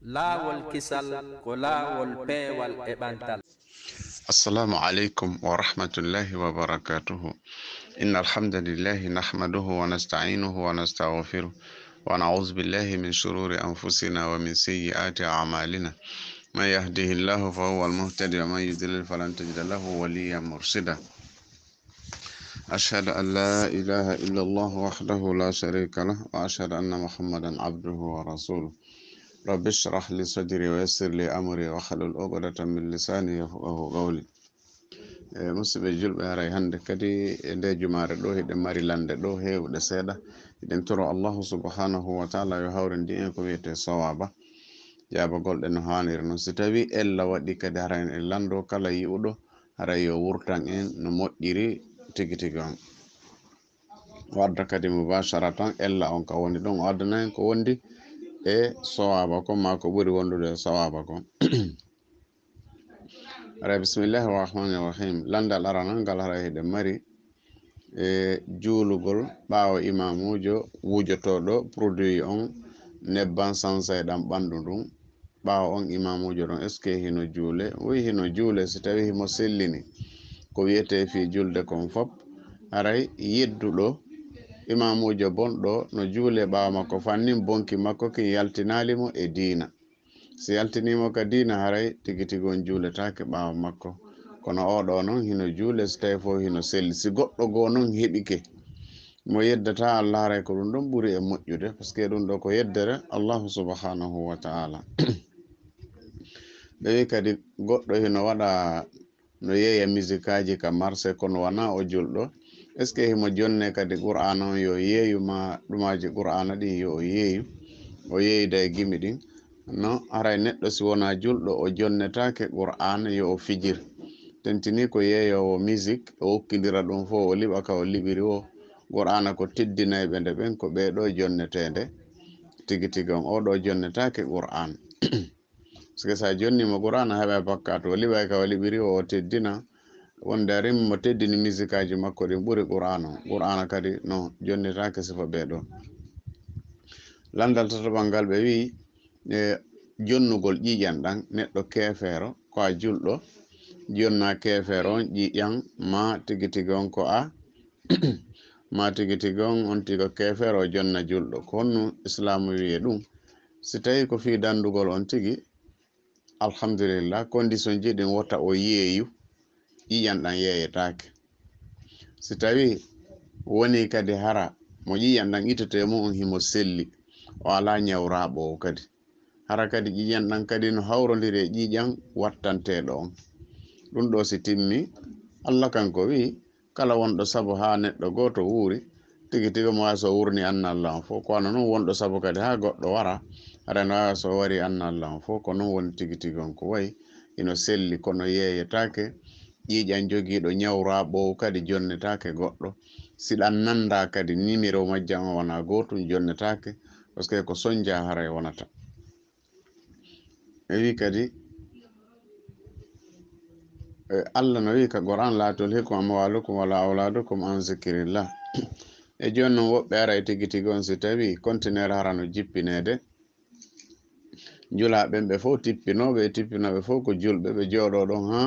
laawolkisal ko laawol peewal e ɓantal. السلام عليكم ورحمة الله وبركاته إن الحمد لله نحمده ونستعينه ونستغفره ونعوذ بالله من شرور أنفسنا ومن سيئات أعمالنا من يهده الله فهو المهتدي ومن يضلل فلن تجد له وليا مرشدا أشهد أن لا إله إلا الله وحده لا شريك له وأشهد أن محمدا عبده ورسوله رب اشرح لي صدري ويسر لي أمري واحلل عقدة من لساني يفقهوا قولي musidɓe julɓe haray hande kadi e nde jumaare ɗo hiɗen mari lande ɗo hewɗe seeɗa hiɗen toro allahu subhanahu wa taala yo hawrendi en ko wiyete sowaba jabagolɗe no haniri noon si tawi ella waɗi kadi haray en lando kala yi'uɗo haray yo wurtan en no moƴƴiri tigi tigi on wadda kadi mubasharatan ella on ka woni ɗon o addana en ko wondi e sowaba kon ma ko ɓuri wondude e sowaba kon ara bismillahi rahmani rahim landal arana ngal hara hiɗen mari e juulugol ɓaawo imamujo wujotoɗo produit on nebban sansayɗam ɓandu ɗum ɓaawo on imamujo ɗon est ce que hino juule wi hino juule si tawi himo sellini ko wiyete fi julde kon fop haray yedduɗo imamujo bonɗo no juule ɓaawo makko fannin bonki makko ki yaltinalimo e diina si yaltinimo ka diina haray tigi tigi on juuletake ɓaawo makko kono oɗo noon hino juule so tawi fof hino selli si goɗɗo goo noon heɓike mo yeddata allah haray ko ɗum ɗon ɓuri e moƴƴude par ce que ɗum ɗo ko yeddere allahu subhanahu wa taala ɓe wi kadi goɗɗo hino waɗa no yeeya musique aji ka marché kono wona o julɗo est ce que himo jonne kadi qur'ana on yo yeeyuma ɗumaji qur'ana ɗin yo o yeeyda e gimi ɗin no haray neɗɗo si wona julɗo o jonnetake qur'an yo o fijir tentini ko yeeyowo musique o hokkidira ɗum fof o liɓa ka o liɓiri o qur'ana ko teddinayɓe nde ɓen ko ɓeɗo jonnetede tigi tigi on oɗo jonnetake qur'an parce que sa jonnimo qur'ana heɓa bakkat o liɓay ka o liɓiri o teddina wonde arim mo teddini musique aji makko ɗin ɓuri qur'an on qur'ana kadi no jonnetake sifa ɓeɗo landal tataɓal ngal ɓe wi jonnugol ƴiƴan ɗan neɗɗo kefeero ko a julɗo jonna kefeero on ƴiƴan ma tigi tigi on ko a ma tigi tigi on tigo kefeero o jonna julɗo ko honno islamu wiye ɗum si tawi ko fi dandugol on tigi alhamdulillah condition ji ɗin wotta o yeeyu ƴiƴan ɗan yeeyetake si tawi woni kadi hara mo ƴiƴan ɗan itete mum on himo selli o ala ñawraɓowo kadi hara kadi ƴiƴan ɗan kadi no hawrodiri e ƴiƴan wattanteɗo on ɗum ɗo si timmi allah kanko wi kala wonɗo saabu ha neɗɗo goto wuuri tigi tigi mo wawi so wurni annallah on fof ko wano noon wonɗo saabu kadi ha goɗɗo wara haɗa no wawi so wari annallah on fof ko noon woni tigi tigi on ko wayi ino selli kono yeeyetake ƴiƴan jogiiɗo ñawraɓowo kadi jonnetake goɗɗo siɗan nanda kadi numéro majjan o wona gotum jonnetake par ce que ko soñdia haray wonata e wi kadi allah no wi ka qur'an la tulhikum amwalukum wala auladukum an zikrillah e joni noon woɓɓe ara e tigi tigi on si tawi contenaire harano jippinede julaɓen ɓe fof tippinoɓe tippinoɓe fof ko julɓe ɓe jooɗo ɗon ha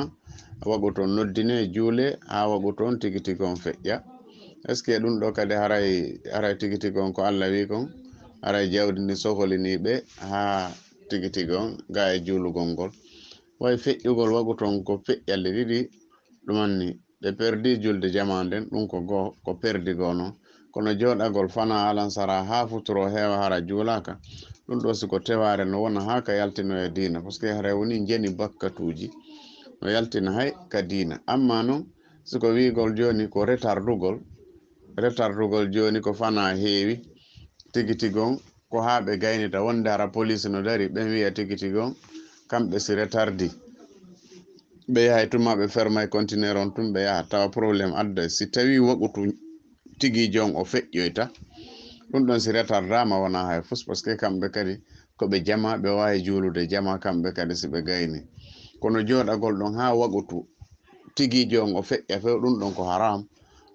waɗu toon noddine juule ha waɗu toon tigi tigi on feƴƴa est ce que ɗum ɗo kadi haray tigi tigi on ko allah wi kon haray jawdi ndi sohliniɓe ha tigi tigi on ga e juulugol ngol way feƴƴugol waɗu toon ko feƴƴalle ɗiɗi ɗumanni ɓe perdi julde jama nden ɗum ko goo ko perdi goo noon kono jooɗagol fana alansara ha futuro heewa hara juulaka ɗum ɗo siko teware no wona ha ka yaltino e diina par ce que haray woni jeni bakkatuji no yaltina hay ka diina amma noon siko wigol joni ko retardugol joni ko fana heewi tigi tigi on ko ha ɓe gaynita wonde hara police no dari ɓen wiya tigi tigi on kamɓe si retardi ɓe yahay tuma ɓe fermay contenaire on tum ɓe yaha tawa probléme adda si tawi waɓutu tigi jon o feƴƴoyta ɗum ɗon si retardama wona hay fus par ce que kamɓe kadi koɓe jama ɓe wawi juulude jama kamɓe kadi si ɓe gayni kono jooɗagol ɗon ha waɓutu tigi jon o feƴƴa few ɗum ɗon ko haram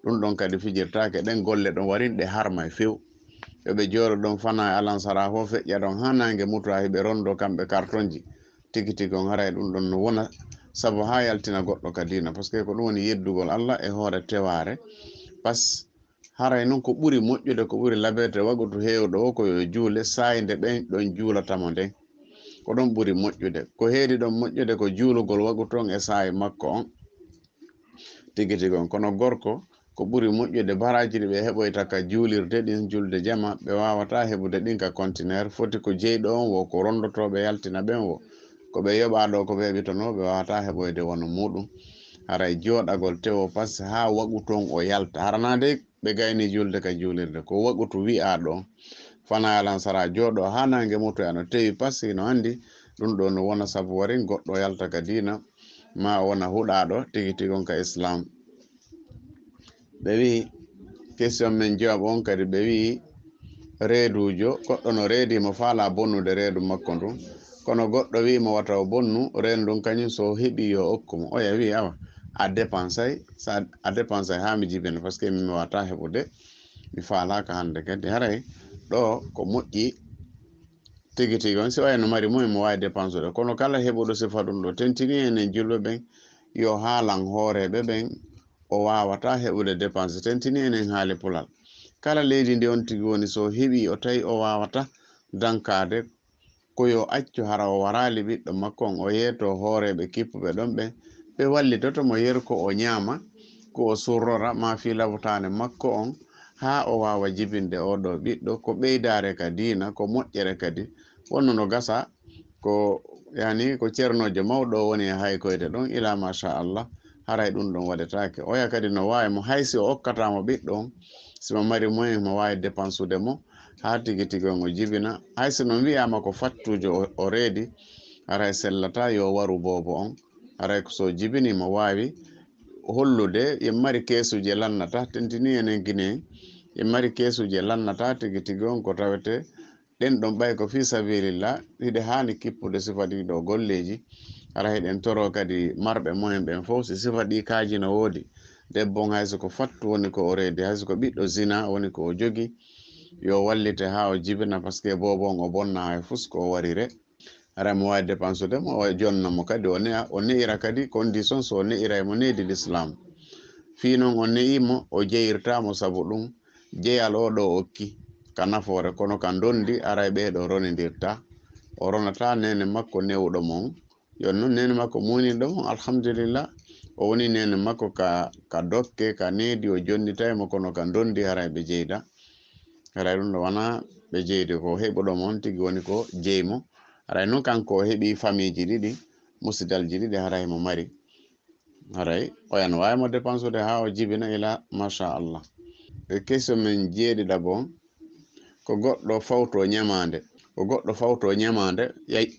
ɗum ɗon kadi fijirtake ɗen golle ɗon warin ɗe harmay few yoɓe jooɗo ɗon fana e alansara fof feƴƴa ɗon ha nangue mutoa heɓe rondo kamɓe cartonji tigi tigi on haray ɗum ɗon no wona sabu ha yaltina goɗɗo ka dina par ce que ko ɗum woni yeddugol Allah e hoore teware pas haray noon ko ɓuri moƴƴude ko ɓuri laberde wagutu hewɗo o ko yo juule sayde ɓen ɗon juulatamo nden ko ɗon ɓuri moƴƴude ko heedi ɗon moƴƴude ko juulugol wagu toon e saayi makko on tigi tigi on kono gorko ko ɓuri moƴƴude baraji ɗi ɓe heɓoyta ka juulirde ɗin julde jama ɓe wawata heɓude ɗin ka contenaire foti ko jeyɗo on wo ko rondotoɓe yaltina ɓen wo ko ɓe yoɓa ɗo ko ɓe heɓitono ɓe wawata heɓoyde wono muɗum haray jooɗagol tewo pasque ha wagu toon o yalta haranade ɓe gayni julde ka juulirde ko wagutu wi'a ɗo fana alansara jooɗo ha nangue muto ano tewi pasque no andi ɗum ɗo no wona sabu wari goɗɗo yalta ka dina ma wona huɗaɗo tigi tigi on ka islam ɓe wi question men jawab on kadi ɓe wi reedujo goɗɗo no reedimo faala bonnude reedu makko ndun kono goɗɗo wimo wata o bonnu reedu ndun kañum so heeɓi yo okkumo oya wi awa a dépensay sa a dépensay ha mi jibina par ce que mi wata heɓude mi faalaka hande kadi haray ɗo ko moƴƴi tigi tigi on si oya no mari moye mo wawi dépense ude kono kala heɓuɗo sifa ɗum ɗo tentini enen julɓe ɓen yo haalan hooreɓe ɓen o wawata heɓude dépense tentini enen haali pulal kala leydi ndi on tigi woni so heɓi o tawi o wawata dankade koyo accu hara o warali ɓiɗɗo makko on o yeeto hooreɓe kippuɓe ɗon ɓe ɓe wallitoto mo yerko o ñaama ko o surrora ma fi labotane makko on ha o wawa jibinde oɗo ɓiɗɗo ko ɓeydare ka diina ko moƴƴere kadi wonno no gasa ko yani ko ceernojo mawɗo woni e haykoyde ɗon ila machallah haray ɗum ɗon waɗetake oya kadi no wawi mo haysi o okkatamo ɓiɗɗo on simo mari moyen mo wawi dépense ude mo ha tigi tigi on o jibina haysi no wiyama ko fattujo o reedi haray sellata yo waru bobo on haray ko so jibini mo wawi hollude yen mari keesuje lannata tentini enen guine yen mari keesuje lannata tigi tigi on ko tawete ɗen ɗon ɓay ko fi sabilillah hiɗe hani kippude sifa ɗi ɗo golleji hara heɗen toro kadi marɓe moyen ɓen fof si sifa ɗi kaaji no woodi debbon hayso ko fattu woni ko o reedi hayso ko ɓiɗɗo zina woni ko o jogi yo wallite ha o jibina par ce que bobon o bonna hay fus ko o warire hara mo wawi dépense de mo o jonnamo kadi o ne'ira kadi condition so o ne'ira mo needi l'islam fi noon o ne'imo o jeyirtamo sabu ɗum jeyal oɗo okki ka nafoore kono ka dondi ara ɓeeɗo ronidirta o ronata nene makko newɗo mon yonno nene makko muninɗo mon alhamdulillah o woni nene makko ka dokke ka needi o jonnitaymo kono ka dondi haray ɓe jeyda haray ɗum ɗo wona ɓe jeydi ko heɓuɗo mon tigi woni ko jeymo haray noon kanko o heɓi famille ji ɗiɗi musidalji ɗiɗi haray mo mari haray oyan wawimo dépense ude ha o jibina ila machallah e question men jeeɗiɗa ko goɗɗo fawto ñamande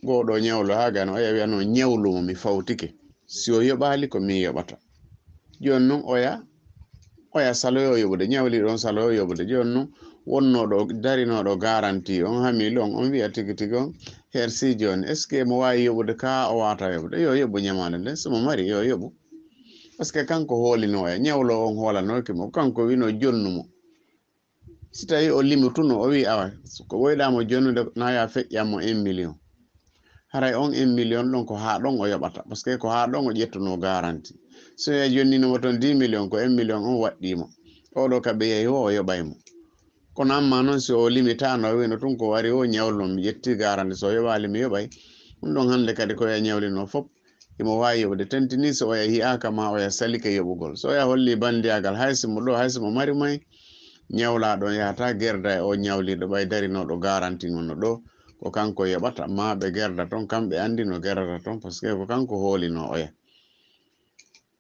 goɗɗo ñawlo ha gano o yawi no ñawlumo mi fawtike si o yoɓali ko min yoɓata joni noon oya saloyo yoɓude ñawli ɗon saloyo yoɓude joni noon wonnoɗo darinoɗo garanti on ha million on wiya tigi tigi on hersi joni est ce que mo wawi yoɓude ka o wata yoɓude yo yoɓu ñamande nden somo mari yo yoɓu par ce que kanko hoolino oya ñawlo on hoolanokimo kanko wino jonnumo si tawi o limituno o wi awa ko woyɗamo jonnude naya feƴƴammo 1 million haray on 1 million ɗon ko ha ɗon o yoɓata par ce que ko ha ɗon o ƴettuno garanti so ya jonninomo toon 10 million ko 1 million on waɗɗimo oɗo kaɓe yehi o yoɓaymo kono amma noon si o limitano o wino tun ko wari o ñawlum mi ƴetti garanti so yoɓali mi yoɓay ɗum ɗon hande kadi koya ñawlino fop imo wawi yoɓude tentini so oya hiyaka ma oya salike yoɓugol so oya holli bandiyagal haysimo ɗo haysimo mari moyen ñawlaɗon yahata gerda e o ñawliɗo ɓay darinoɗo garanti nono ɗo ko kanko yoɓata ma ɓe gerda toon kamɓe andi no gerdata toon par ce que ko kanko hoolino oya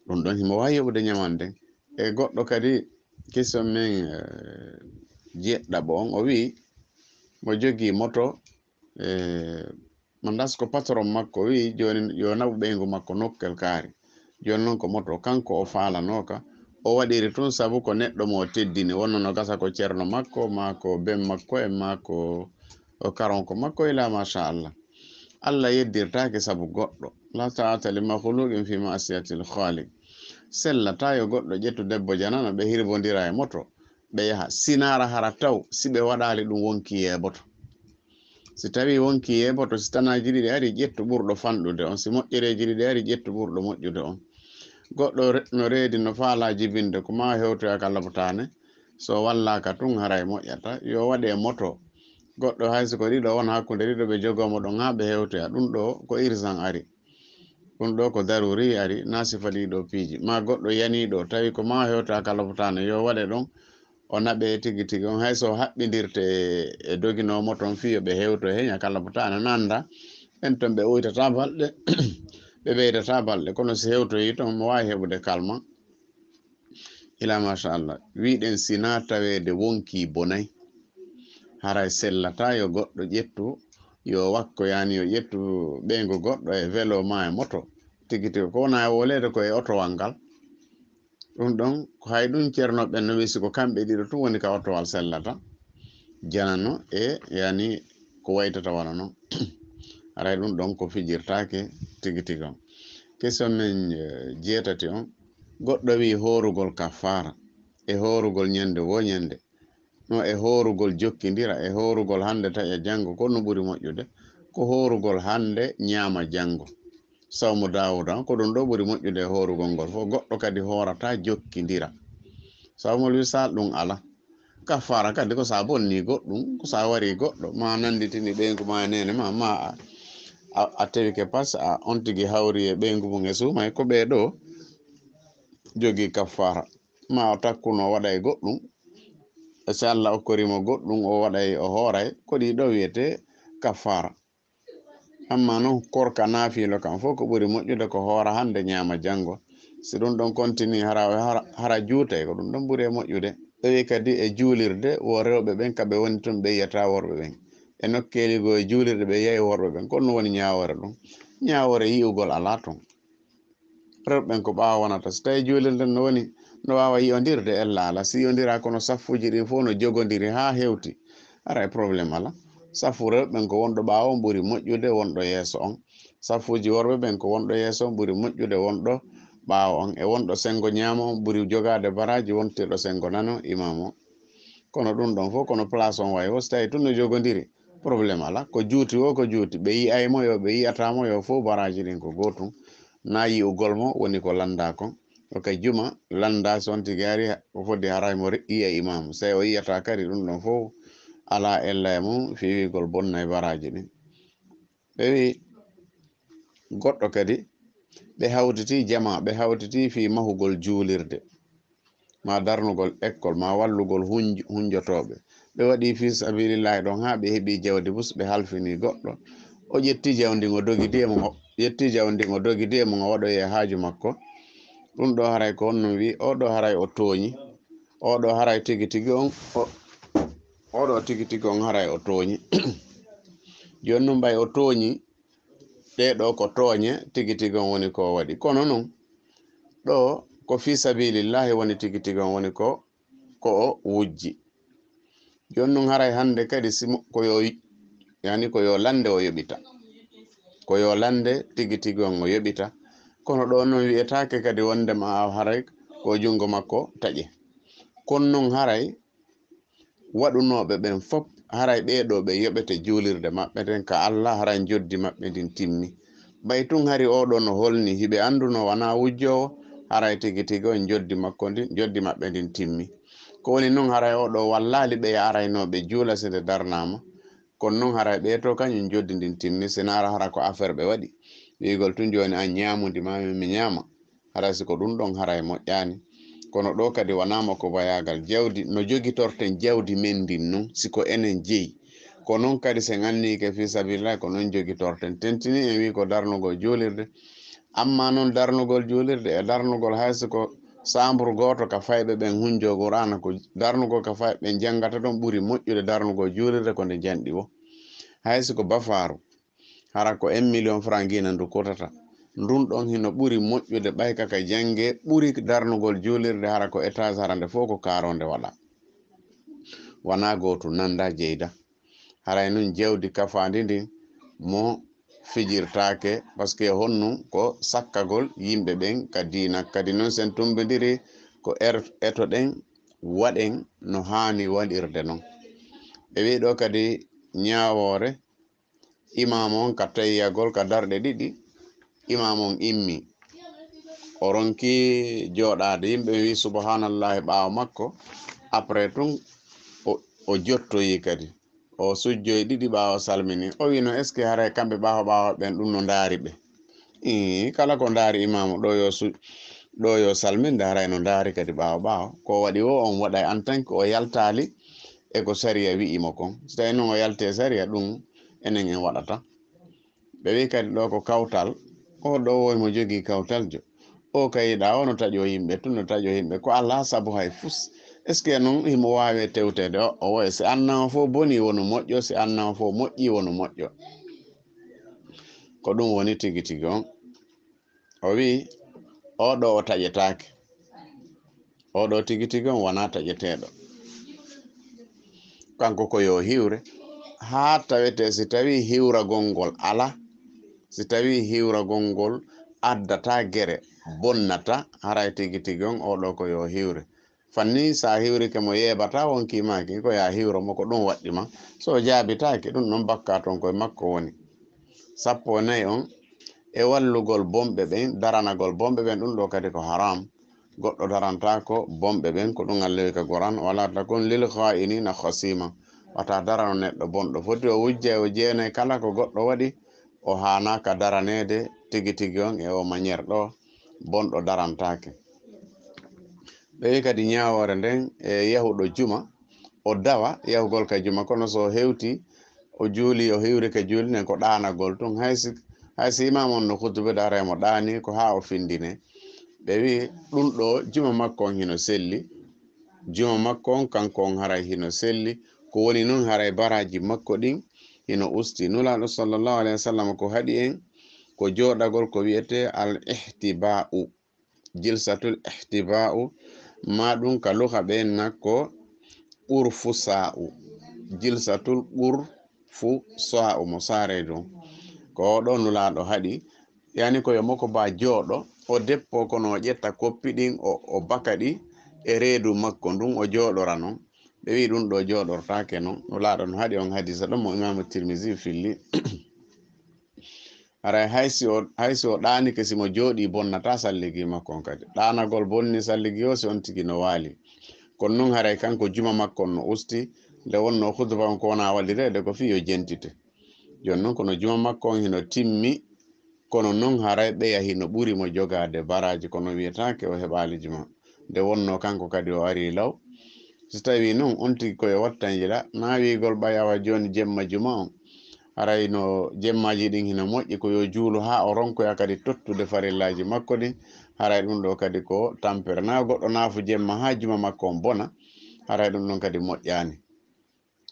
ɗum ɗon himo wawi yoɓude ñamande e goɗɗo kadi question men jeɗɗaɓo on o wi mo jogi moto mo dasko patron makko o wi joni yo naɓu ɓeygu makko nokkel kaari joni noon ko moto kanko o faalanoka o waɗiri tun sabu ko neɗɗo mo teddini wonno no gasa ko ceerno makko ma ko ben makko e ma ko karonko makko ila machallah Allah yeddirtake sabu goɗɗo la ta'ata li makhluqin fi ma'siyatil khaliq sellata yo goɗɗo ƴettu debbo janana ɓe hirbodira e moto ɓe yaha sinara hara taw si ɓe waɗali ɗum wonki yeɓoto si tawi wonki yeɓoto si tanaji ɗiɗi ari ƴettu ɓurɗo fanɗude on si moƴƴereji ɗiɗi ari ƴettu ɓurɗo moƴƴude on goɗɗo no reedi no faala jibinde ko ma hewtoya ka labotane so wallaka tun haray moƴƴata yo waɗe moto goɗɗo hayso ko ɗiɗo won hakkude ɗiɗo ɓe jogomo ɗon ha ɓe hewtoya ɗum ɗo ko irsan ari ɗum ɗo ko daruri ari na sifa ɗiɗo piiji ma goɗɗo yaniɗo tawi ko ma hewtoya ka labotane yo waɗe ɗon o naɓe tigi tigi on hayso haɓɓidirte e doginomo ton fiyo ɓe hewto heña kala botane nanda en ton ɓe uytata balɗe ɓe ɓeydata balɗe kono si hewtoyi ton mo wawi heɓude kalma ila machallah wiɗen sina tawede wonki bonayi haray sellata yo goɗɗo ƴettu yo wakko yani yo ƴettu ɓeygu goɗɗo e vélo ma e moto tigi tigi ko wona e wolede ko e otowal ngal ɗum ɗon hay ɗum ceernoɓe no wisi ko kamɓe ɗiɗo tun woni ka otowal sellata janano e yani ko waytata wala noon aray ɗum ɗon ko fijirtake tigi tigi on question men jeetati on goɗɗo wi horugol kafara e horugol ñande wo ñande no e horugol jokkidira e horugol hande ta e janggo ko no ɓuri moƴƴude ko horugol hande ñaama janggo sawmu dawuda ko ɗum ɗo ɓuri moƴƴude e horugol ngol fo goɗɗo kadi horata jokkidira sawmol wisal ɗum ala kafara kadi ko sa bonni goɗɗum ko sa wari goɗɗo ma nanditini ɓeygu ma nene ma a tewike pas a on tigi hawri e ɓeygu mum e suumay ko ɓeɗo jogi kafara ma o takkuno waɗa e goɗɗum so Allah okkorimo goɗɗum o waɗay o hooray ko ɗiɗo wiyete kafara amma noon korka naafilo kam fof ko ɓuri moƴƴude ko hoora hande ñaama janggo si ɗum ɗon continue hara juutay ko ɗum ɗon ɓuri e moƴƴude ɓewi kadi e juulirde wo rewɓe ɓen kaɓe woni toon ɓe yiyata worɓe ɓen e nokkeli go e juulirde ɓe yeyi worɓe ɓen kono woni ñawore ɗum ñawore yi'ugol ala toon rewɓe ɓen ko ɓawa wonata so tawi juulirde no woni no wawa yi'odirde ella ala si yodira kono saffuji ɗin fof no jogodiri ha hewti ara e probléme ala saffu rewɓe ɓen ko wonɗo ɓawo on ɓuri moƴƴude wonɗo yeeso on saffuji worɓe ɓen ko wonɗo yeeso on ɓuri moƴƴude wonɗo ɓawo on e wonɗo sengo ñaamo on ɓuri jogade baraji wontirɗo sengo nano imam o kono ɗum ɗon fof kono place on way o so tawi tun no jogodiri probléme ala ko juuti o ko juuti ɓe yiyaymo yo ɓe yiyatamo yo fof baraji ɗin ko gotum na yi'ugol mo woni ko landa kon ok juma landa so on tigi ari o fodde haraymo yiya imam so o yiyata kadi ɗum ɗon fof ala ella e mum fiwigol bonna e baraji ɗin ɓe wi goɗɗo kadi ɓe hawtiti jama ɓe hawtiti fi mahugol juulirde ma darnugol école ma wallugol hunjotoɓe ɓe waɗi fi sabilillahi ɗon ha ɓe heeɓi jawdi bus ɓe halfini goɗɗo o ƴetti jawdi o dogidi e mum o waɗoye haaju makko ɗum ɗo haray ko onno wi oɗo haray o tooñi oɗo haray tigi tigi on oɗo tigi tigi on haray o tooñi joni noon mbay o tooñi ɗeɗo ko tooñe tigi tigi on woni ko waɗi kono noon ɗo ko fi sabilillahi woni tigi tigi on woni ko o wujji joni noon haray hande kadi ko yo lande o yoɓita ko yo lande tigi tigi on o yoɓita kono ɗo noon wiyetake kadi wondema haray ko jungo makko taƴe kono noon haray waɗunoɓe ɓen fop haray ɓeɗo ɓe yoɓete juulirde maɓɓe ten ka Allah haray joddi maɓɓe ndin timmi bay tun hari oɗo no holni hiɓe anduno wana wujjowo haray tigi tigi on joddi maɓɓe ndin timmi ko woni noon haray oɗo wallali ɓe araynoɓe juula sede darnama kono noon haray ɓeeto kañum joddi ndin timmi sinara hara ko affaire ɓe waɗi wigol tun joni an ñamudi mami mi ñama haray siko ɗum ɗon haray moƴƴani kono ɗo kadi wanama ko bayagal jawdi no jogitorten jawdi men ndin nun siko enen jeeyi ko noon kadi se ngannike fi sabilillah ko noon jogitorten tentini en wi ko darnugol juulirde amma noon darnugol juulirde e darnugol hayso ko chambre goto ka fayɓe ɓen hunjo qur'ana ko darnugol ka fayɓe ɓen jangata ɗon ɓuri moƴƴude darnugol juulirde ko nde janɗi o hayso ko bafaru hara ko 1 million franc guina ndu kotata ndun ɗon hino ɓuri moƴƴude ɓay kaka jange ɓuri darnugol juulirde hara ko étage harande fof ko karonde waɗa wana goto nanda jeyda haray nun jawdi kafandi ndin mo fijirtake par ce que honnu ko sakkagol yimɓe ɓen ka dina kadi noon sen tumbidiri ko eto ɗen waɗen no hani waɗirde non ɓe wi ɗo kadi ñawore imam on ka tayyagol ka darɗe ɗiɗi imam on immi o ronki joɗade yimɓe wi subhanallahi ɓawo makko après tun o jottoyi kadi o sujjoyi ɗiɗi ɓawo salmini o wino est ce que haray kamɓe ɓawo ɓen ɗum no daari ɓe kala ko daari imamu ɗo yo salminde haray no daari kadi ɓawo ko waɗi o on waɗa en tant que o yaltali e ko sariya wi'imo kon so tawi noon o yalte sariya ɗum enen en waɗata ɓe wi kadi ɗo ko kawtal o ɗo woymo jogui kawtaljo o kayiɗa o no taƴo yimɓe tun no taƴo yimɓe ko ala saabu hay fus est ce que noon himo wawi tewtede o woy si annama fo boni wono moƴƴo si annama fo moƴƴi wono moƴƴo ko ɗum woni tigi tigi on o wi oɗo o taƴetake oɗo tigi tigi on wona taƴeteɗo kanko ko yo hiwre ha tawete si tawi hiwragol ngol ala si tawi hiwragol ngol addata gere bonnata haray tigi tigi on oɗo ko yo hiwre fanni sa hiwrike mo yeɓata wonkimaki ko ya hiwro mo ko ɗum waɗɗima so jaabitake ɗum ɗon bakka ton koye makko woni 14 on e wallugol bomɓe ɓen daranagol bomɓe ɓen ɗum ɗo kadi ko haram goɗɗo darantako bomɓe ɓen ko ɗum Allah wi ka Qur'an wala takun lil kha'inina khasima wata darano neɗɗo bonɗo foti o wujja o jeenayi kala ko goɗɗo waɗi o hanaka daranede tigi tigi on e o maniére ɗo bonɗo darantake ɓe wi kadi ñawore nden e yahuɗo juma o dawa yahugol ka juma kono so hewti o juuli o hiwrike julne ko ɗanagol tun haysi imam on no hutubede araymo ɗani ko ha o findine ɓe wi ɗum ɗo juma makko on hino selli juma makko on kanko on haray hino selli ko woni noon haray baraji makko ɗin hino usti nulaɗo sallllahu alayhi wa sallam ko haɗi en ko joɗagol ko wiyete al ihtiba'u jilsatul ihtiba'u ma ɗum ka luha ɓe nakko urfu sa'u jilsatul urfu sa'u mo sare ɗum ko ɗo nulaɗo haɗi yani ko yomoko ba jooɗo o deppo kono o ƴetta koppi ɗin o baka ɗi e reedu makko ndun o jooɗora noon ɓe wi ɗum ɗo jooɗortake noon nulaɗo no haɗi on hadisa ɗon mo imamu tirmisi filli haray haysi o ɗanike simo jooɗi bonnata salligi makko on kadi ɗanagol bonni salligi o si on tigi no waali kono noon haray kanko juma makko no usti nde wonno hutuba on ko wona wallirede ko fi yo jentite joni noon kono juma makko on hino timmi kono noon haray ɓeya hino ɓuri mo jogade baraji kono wiyetake o heɓali juma nde wonno kanko kadi o ari law so tawi noon on tigi koye wattanjila na wigol ɓayawa joni jemma juma on haray no jemmaji ɗin hino moƴƴi ko yo juulu ha o ronkoya kadi tottude farillaji makko ɗin haray ɗum ɗo kadi ko tampere na goɗɗo naafu jemma ha juma makko on bona haray ɗum ɗon kadi moƴƴani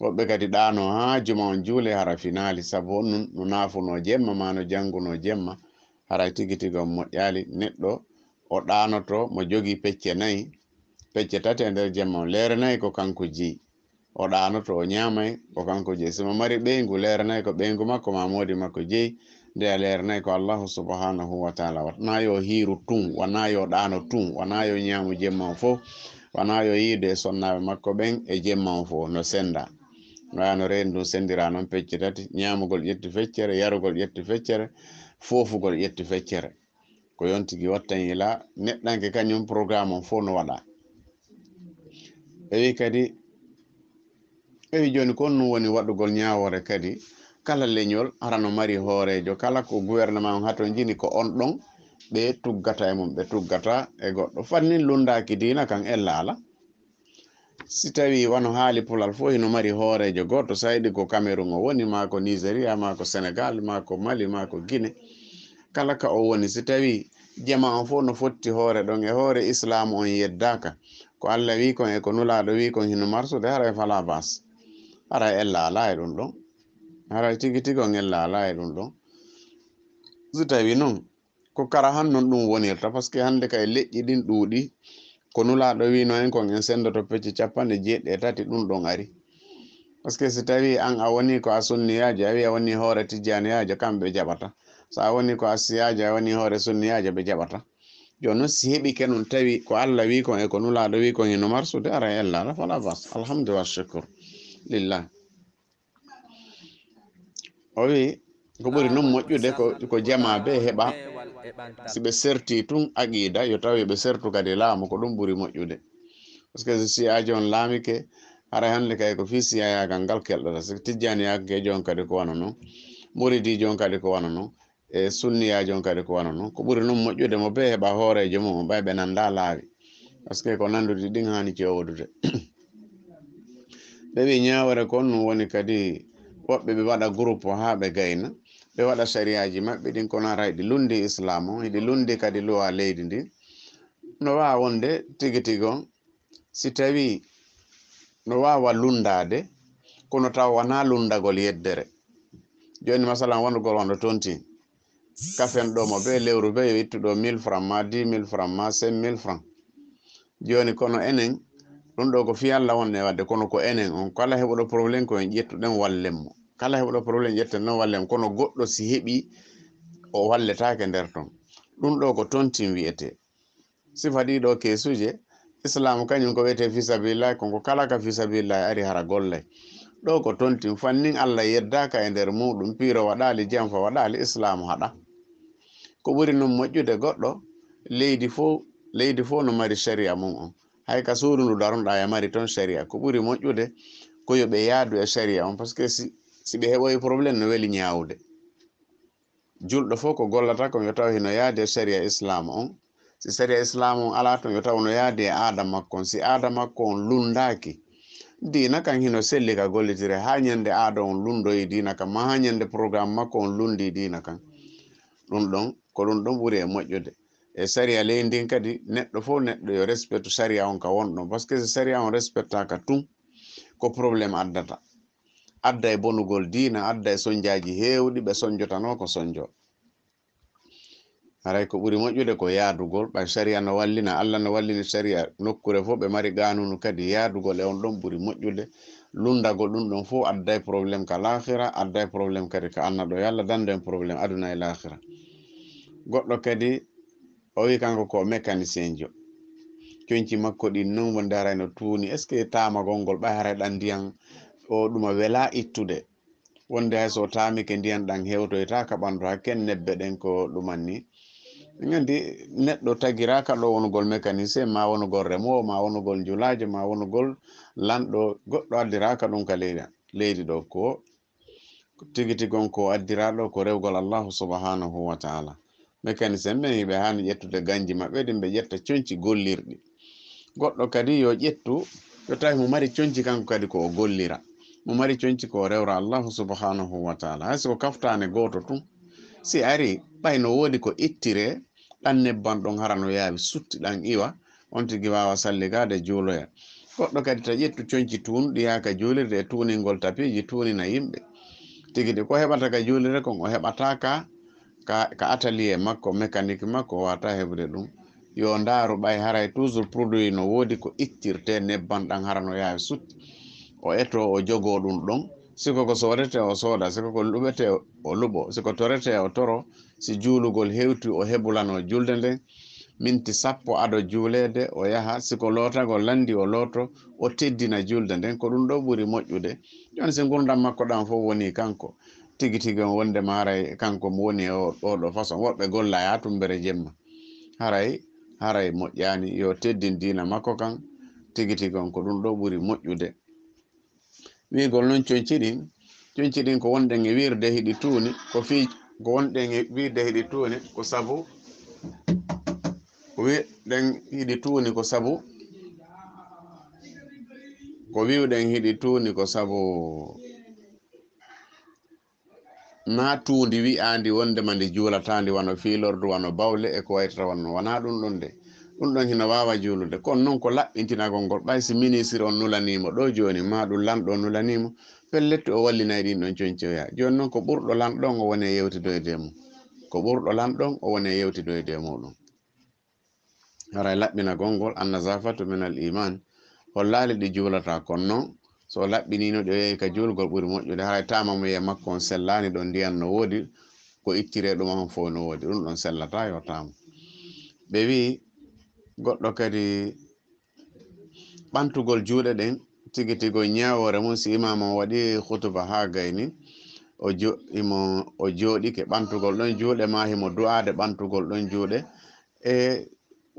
woɓɓe kadi ɗano ha juma on juule hara finali saabu on no naafuno jemma ma no janguno jemma haray tigi tigi on moƴƴali neɗɗo o ɗanoto mo jogi pecce 4 pecce 3 e nder jemma on leere 4 ko kanko jeyi o ɗanoto o ñamay ko kanko jeyi simo mari ɓeygu leere 4 ko ɓeygu makko ma modi makko jeyi nde a leere 4 ko allahu subhanahu wa taala watna yo hiiru tun wana yo ɗano tun wana yo ñamu jemma on fof wana yo yiide e sonnaɓe makko ɓen e jemma on fof no senda wano reeni ɗum sendira noon pecce 3 ñamugol ƴetti feccere yarugol ƴetti feccere fofugol ƴetti feccere ko yontigi wattan ila neɗɗanke kañum programme on fof no waɗa ɓe wi kadi ɓe wi joni ko ɗum woni waɗugol ñawore kadi kala leñol arano mari hoorejo kala ko gouvernement on hato jini ko on ɗon ɓe tuggata e mum ɓe tuggata e goɗɗo fannin lundaki dina kan ella ala si tawi wano haali pulal fo hino mari hoorejo goto sa yiɗi ko Cameroun o woni ma ko Nigéria ma ko Sénégal ma ko Mali ma ko Guinée kala ka o woni si tawi jama on fof no fotti hoore ɗon e hoore islam on yeddaka ko Allah wi kon e ko nulaɗo wi kon hino marsude haray fala bas haray ella ala e ɗum ɗon haray tigi tigi on ella ala e ɗum ɗon so tawi noon ko kara han noon ɗum wonirta par ce que hande kay leƴƴi ɗin ɗuuɗi ko nulaɗo wino en kon en sendoto pecce 93 ɗum ɗon ari par ce que si tawi an a woni ko a sunniyaji a wi a woni hoore tijjaniyajo kamɓe jaɓata so a woni ko a siyaji a woni hoore sunniyajo ɓe jaɓata jono si heɓi ke non tawi ko Allah wi kon e ko nulaɗo wi kon eno marsude ara e ellala fala bas alhamdulillah shukur lillah o wi ko ɓuri noon moƴƴude ko jama be heɓa si ɓe serti tun aqida yo tawi ɓe sertu kadi laamu ko ɗum ɓuri moƴƴude par ce que si aji on laamike hara hande kay ko fi siyayagal ngal kelɗota so tijjani yake jon kadi ko wana noon muridi jon kadi ko wana noon e sunniya jon kadi ko wana noon ko ɓuri noon moƴƴude mo be heɓa hoorejo mum ɓay ɓe nanda laawi par ce que ko nandude ɗin hani cewodude ɓe wi ñawore kon ɗum woni kadi woɓɓe ɓe waɗa groupe ha ɓe gayna ɓe waɗa sariyaji maɓɓe ɗin kono ara hiɗi lundi islam o hiɗi lundi kadi luwa leydi ndi no wawa wonde tigi tigi on si tawi no wawa lundade kono taw wona lundagol yeddere joni masalan wondugol wonɗo tonti kafen ɗo mo be lewru be yo ittuɗo 1000 francs ma 10 000 francs ma 5000 francs joni kono enen ɗum ɗo ko fi Allah wonne wadde kono ko enen on kala heɓuɗo probléme ko en ƴettuɗen wallen mo kala heɓuɗo probléme ƴetten noon wallen kono goɗɗo si heɓi o walletake nder ton ɗum ɗo ko tontin wiyete sifa ɗiɗo kesuje islam kañum ko wiyete fisabilillah konko kala ka fisabilillah ari hara gollay ɗo ko tontin fannin Allah yeddaka e nder muɗum piiro waɗali janfa waɗali islam haɗa ko ɓuri noon moƴƴude goɗɗo leydi fo no mari sharia mum on hay ka suudu ndu daronɗa e mari toon sharia ko ɓuri moƴƴude ko yoɓe yaadu e sharia on par ce que si ɓe heɓoyi probléme no weli ñawde julɗo fof ko gollata kon yo taw hino yaade sharia islam on si sharia islam on ala ton yo taw no yaade e aada makko on si aada makko on lundaki dina kan hino selli ka gollitire ha ñande aada on lundoyi dina kan ma ha ñande programme makko on lundi dina kan ɗum ɗon ko ɗum ɗon ɓuri e moƴƴude e sharia ley ndin kadi neɗɗo fof neɗɗo yo respecte sharia on ka wonɗon par ce que so sharia on respectaka tun ko probléme addata adda e bonugol diina adda e soñjaji heewɗi ɓe soñjotano ko soñjo haray ko ɓuri moƴƴude ko yaadugol ɓay sharia no wallina Allah no wallini sharia nokkure fof ɓe mari ganunu kadi yaadugol e on ɗon ɓuri moƴƴude lundagol ɗum ɗon fof adday probléme ka lahira adday probléme kadi ka annaɗo yalla danden probléme aduna e lahira goɗɗo kadi o wi kanko ko mécanicien jo coñci makko ɗin non wonde haray no tuuni est ce que tamagol ngol ɓay haray ɗan ndiyan o ɗuma wela ittude wonde hay so tamike ndiyan ɗan hewtoyta ka ɓandu hakken nebbe ɗen ko ɗumanni gandi neɗɗo tagiraka ɗo wonugol mécanicien ma wonugol remowo ma wonugol julajo ma wonugol lanɗo goɗɗo addiraka ɗum ka leydi ɗo ko tigi tigon ko addiraɗo ko rewgol allahu subhanahu wa taala mécanicien ɓen yiɓe hani ƴettude ganji maɓɓe ɗin ɓe ƴetta coñci gollirɗi goɗɗo kadi yo ƴettu yo tawi mo mari coñci kanko kadi ko o gollira mo mari coñci ko rewra allahu subhanahu wa taala hay siko kaftane goto tun si ari ɓay no woodi ko ittire ɗan nebban ɗon hara no yaawi sutti ɗan iwa on tigi wawa salligade juuloya goɗɗo kadi ta ƴettu coñci tunɗi yaka juulirde e tuningol tapiji tunina yimɓe tigi ɗi ko heɓata ka juulirde kon o heɓata ka atelier makko mécanique makko o wata heɓde ɗum yo ndaaru ɓay haray toujours produit no woodi ko ittirte nebban ɗan hara no yaawi sutti o eto o jogo ɗum ɗon siko ko soodete o sooda siko ko luɓete o luɓo siko torete o toro si juulugol hewti o heɓulano julde nden minti 10 aɗo juulede o yaha siko lootagol landi o looto o teddina julde nden ko ɗum ɗo ɓuri moƴƴude joni si gurdam makko ɗan fof woni kanko tigi tigi on wonde ma haray kanko mo woni oɗo façon woɓɓe golla ya tumbere jemma haray moƴƴani yo teddin dina makko kan tigi tigi on ko ɗum ɗo ɓuri moƴƴude wigol noon coñci ɗin ko wonɗen e wirde hiɗi tuuni ko fi ko wonɗen e wirde hiɗi tuuni ko sabu ko wiɗen hiɗi tuuni ko sabu ko wiwɗen hiɗi tuuni ko sabu na tuundi wi'andi wondema ndi juulatandi wano fiilordu wano bawle e ko waytata wonno wona ɗum ɗon de ɗum ɗon hino wawa juulude kono noon ko laɓɓintinagol ngol ɓay si ministre on nulanimo ɗo joni ma ɗum lanɗo nulanimo pelletti o wallinayi ɗin ɗon coñcoya joni noon ko ɓurɗo lanɗon o woni e yewtidoyde mum ko ɓurɗo lanɗon o woni e yewtidoyde muɗum haray laɓɓinagol ngol annazafatu min al iman hollali ɗi juulata kono noon so laɓɓinino ɗo yehi ka julgol ɓuri moƴƴude haray tama mo yiye makko on sellani ɗon ndiyan no woodi ko ittire ɗum on fof no woodi ɗum ɗon sellata yo tama ɓe wi goɗɗo kadi ɓantugol juuɗe ɗen tigi tigo ñawore mum si imama waɗi hutuba ha gayni o jooɗike ɓantugol ɗon juuɗe ma himo du'ade ɓantugol ɗon juuɗe e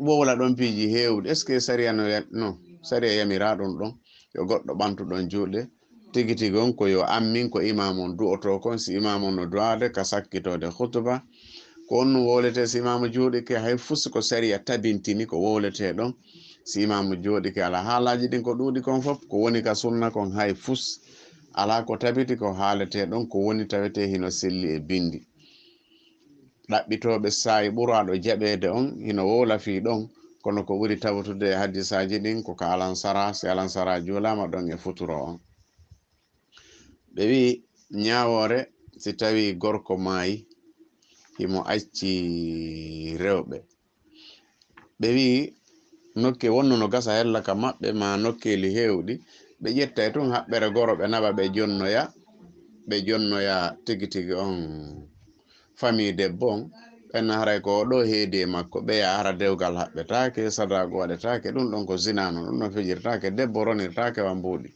wowla ɗon piiji hewɗi est ce que saria no saria yamira ɗum ɗon yo goɗɗo ɓantuɗon juuɗe tigi tigi on ko yo ammin ko imamon du'oto kon si imamon no du'ade ka sakkitode hutuba ko on no wowlete si imamu jooɗike hay fusi ko saria tabintini ko wowlete ɗon si imamu jooɗike ala haalaji ɗin ko ɗuuɗi kon fof ko woni ka sunna kon hay fus ala ko tabiti ko haalete ɗon ko woni tawete hino selli e bindi ɗaɓɓitoɓe saayi ɓuraɗo jaɓede on hino wowla fi ɗon kono ko ɓuri tawtude e hadisaji ɗin ko ka alansara si alansara juulama ɗon e futuro on ɓe wi ñawore si tawi gorko maayi himo acci rewɓe ɓe wi nokke wonno no gasa hella ka maɓɓe ma nokkeli hewɗi ɓe ƴetta tun haɓɓere goro ɓe naɓa ɓe jonnoya tigi tigi on famille debbo on ɓenna haray ko ɗo heedi e makko ɓeya ara dewgal haɓɓetake sadago waɗetake ɗum ɗon ko zinano ɗum ɗon fijirtake debbo ronirtake wa mbuuɗi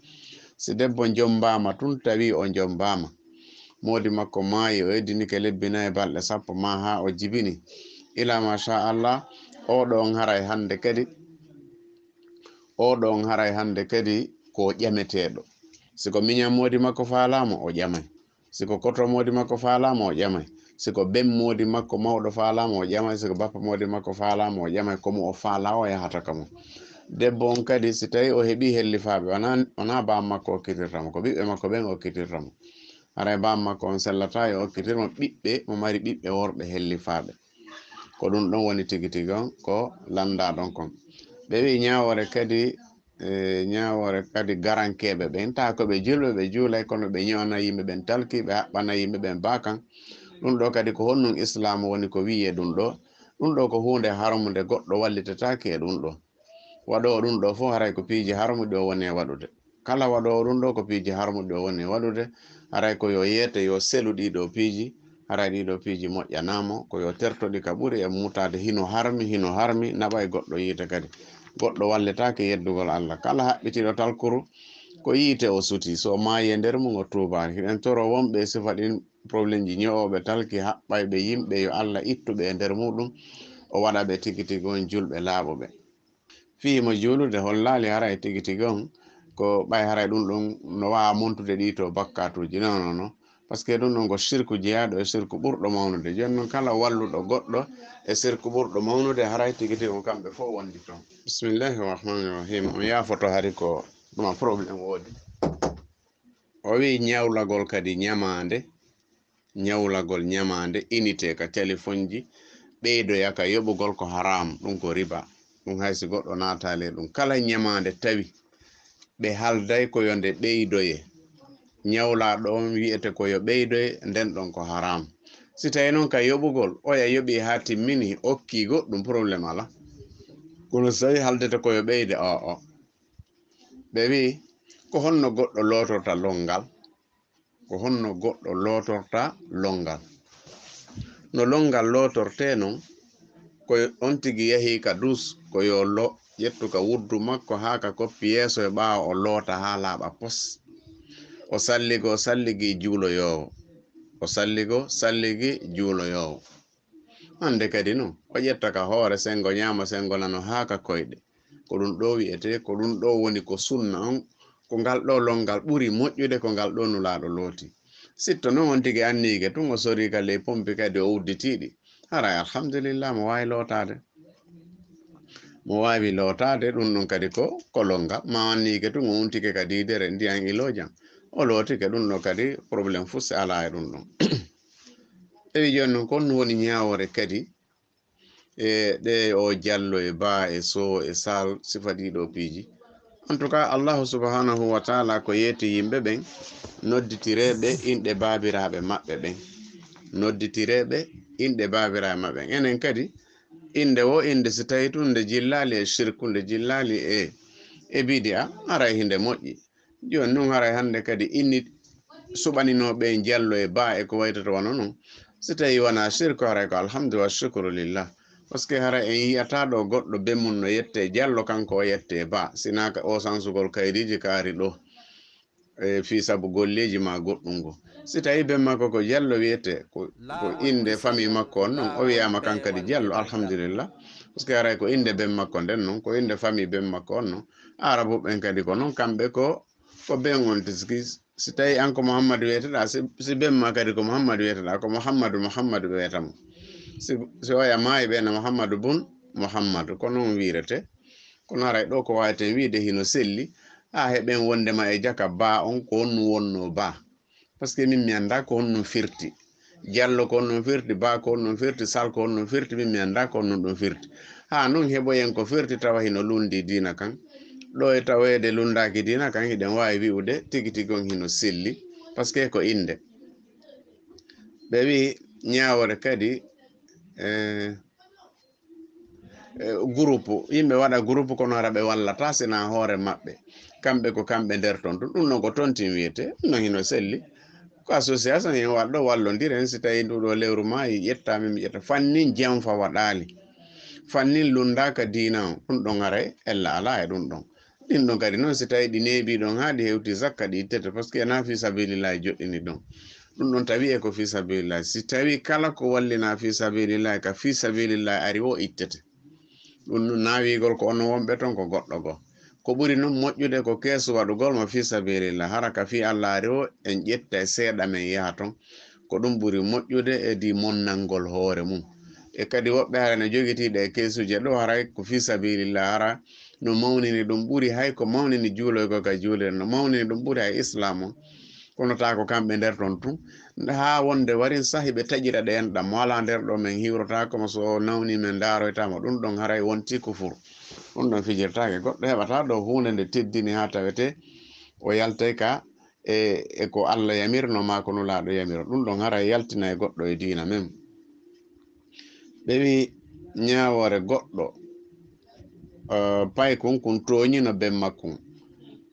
si debbo jombama tun tawi o jombama modi makko maayi o eddinike lebbinayi balɗe 10 ma ha o jibini ila machallah oɗon haray hande kadi ko ƴameteɗo siko miñam modi makko faalama o ƴamay siko koto modi makko faalama o ƴamay siko bem modi makko mawɗo faalama o ƴamay siko bappa modi makko faalama o ƴamay komo o faala o yahata kamo debbo on kadi si tawi o heeɓi hellifaɓe wona bam makko okkitirtamo ko ɓiɓɓe makko ɓen okkitirtamo haray bam makko on sellata e okkitirmo ɓiɓɓe mo mari ɓiɓɓe worɓe hellifaɓe ko ɗum ɗon woni tigi tigi on ko landa ɗon kon ɓe wi ñawore kadi garankeɓe ɓen ta ko ɓe julɓe ɓe juulay kono ɓe ñewna yimɓe ɓen talki ɓe haɓɓana yimɓe ɓen bakan ɗum ɗo kadi ko honnum islam woni ko wiye ɗum ɗo ko hunde harmude goɗɗo wallitetake e ɗum ɗo waɗowo ɗum ɗo fof haray ko piiji harmuɗi o woni e waɗude kala waɗowo ɗum ɗo ko piiji harmuɗi o woni e waɗude haray ko yo yeyete yo selu ɗiɗo piiji haray ɗiɗo piiji moƴƴanamo ko yo tertoɗi ka ɓuri e mutade hino harmi naɓa e goɗɗo yiite kadi goɗɗo wallitake yeddugol Allah kala haɓɓitiɗo talkuru ko yiite o suti so maayi e nder mum o tubani hiɗen toro wonɓe sifa ɗin probléme ji ñowoɓe talki haɓɓayɓe yimɓe yo Allah ittuɓe e nder muɗum o waɗa ɓe tigi tigi on julɓe laaɓuɓe fiimo juulude hollali haray tigi tigi on ko ɓay haray ɗum ɗon no wawa montude ɗi to bakkatuji non par ce que ɗum ɗon ko sirku jeyaɗo e sirku ɓurɗo mawnude joni noon kala walluɗo goɗɗo e sirku ɓurɗo mawnude haray tigi tigi on kamɓe fof wondi toon bisimillahi rahmani rahim on yafoto hari ko ɗuma probléme woodi o wi ñawlagol kadi ñamande unité ka téléphone ji ɓeydoya ka yoɓugol ko haram ɗum ko riba ɗum haysi goɗɗo natale ɗum kala ñamande tawi ɓe halday ko yonde ɓeydoye ñawlaɗo on wiyete ko yo ɓeydoye nden ɗon ko haram si tawi noon ka yoɓugol oya yoɓi ha timmini okki goɗɗum probléme ala kono so tawi haldete ko yo ɓeyde o ɓe wi ko honno goɗɗo lotorta longal no longal lotorte non ko on tigi yahi ka dus ko yo ƴettu ka wuddu makko ha ka koppi yeeso e ɓaawa o loota ha laaɓa pos o salligi juuloyowo hande kadi no o ƴetta ka hoore sengo ñama sengo nano ha ka koyɗe ko ɗum ɗo wiyete ko ɗum ɗo woni ko sunna on ko ngal ɗo longal ɓuri moƴƴude ko ngal ɗo nulaɗo looti sitto noon on tigi annige tun o sori ka ley pompi kadi o udditiɗi haray alhamdulillah mo wawi lootade ɗum ɗum kadi ko longal ma annige tun o untike ka didere ndiyan ilojam o lootike ɗum ɗo kadi probléme fusi ala e ɗum ɗon ewi joni noon kon woni ñawore kadi e ɗe o jallo e ba e so e sal sifa ɗiɗo piiji en tout cas allahu subhanahu wa taala ko yeeti yimɓe ɓen nodditireɓe inɗe babiraɓe maɓɓe enen kadi inde so tawi tun nde jillali e shirku nde jillali e bidia aray hinde moƴƴi joni noon haray hande kadi inni suɓaninoɓe jallo e ba e ko waytata wona noon so tawi wona shirku haray ko alhamdulillah shukru lillah parce que hara en yiyata ɗo goɗɗo be mum no yette jallo kanko o yette ba sinaka o sansugol kayriji kaari ɗo fi sabu golleji ma goɗɗum go si tawi be makko ko jallo wiyete ko inde famille makko on noon o wiyama kankadi jallo alhamdulillah parce que haray ko inde ben makko nden noon ko inde famille ben makko on noon arabu ɓen kadi ko noon kamɓe ko ben on tiski si tawi an ko mouhammadou wiyeteɗa si ben ma kadi ko mouhammadou wiyeteɗa ko mouhammadou wiyetamo si oya maayi ɓene mouhammadou bun mouhammadou ko noon wirete kono haray ɗo ko waweten wiide hino selli ha heɓen wondema e jaka ba on ko honnu wonno ba par ce que min mi anda ko honno firti jallo ko honno firti ba ko honno firti sal ko honno firti min mi anda ko honno ɗum firti ha noon heɓoyen ko firti tawa hino lundi dina kan ɗo e tawede lundaki dina kan hiɗen wawi wi'ude tigi tigon hino selli par ce que ko inde ɓe wi ñawore kadi groupe yimɓe waɗa groupe kono hara ɓe wallata sina hoore maɓɓe kamɓe ko kamɓe nder ton ɗum non ko tontin wiyete ɗum non hino selli ko association hen waɗɗo wallodiren si tawi nduɗo lewru ma ƴettami mi ƴetta fannin janfa waɗali fannin lundaka dina o ɗum ɗon haray ella ala e ɗum ɗon ɗin ɗon kadi noon si tawi ɗi neebi ɗon ha ɗi hewti zakka ɗi ittete par ce que na fi sabilillahi joɗɗini ɗon ɗum ɗon tawi e ko fi sabilillahi si tawi kala ko wallina fi sabilillahi ka fi sabilillahi ari o ittete ɗum nawigol ko ono wonɓe ton ko goɗɗo go ko ɓuri noon moƴƴude ko keesu waɗugol mo fi sabilillah hara ka fi allah ari o en ƴetta e seeɗa men yaha ton ko ɗum ɓuri moƴƴude e di monnalngol hoore mum e kadi woɓɓe hara ne jogitiɗe e keesuje ɗo haray ko fi sabilillah hara no mawnini ɗum ɓuri hay ko mawnini juuloygo ka juulire no mawnini ɗum ɓuri hay islam o kono ta ko kamɓe nder ton tun ha wonde warin sahi ɓe taƴira ɗe en ɗam mo ala nder ɗo men hiwrota komo so nawni men daroytamo ɗum ɗon haray wonti kufur ɗum ɗon fijirtake goɗɗo heɓata ɗo hunde nde teddini ha tawete o yaltay ka e ko allah yamirno ma ko nulaɗo yamiro ɗum ɗon haray yaltina e goɗɗo e dina men ɓe wi ñawore goɗɗo pay kun toñino ben makkun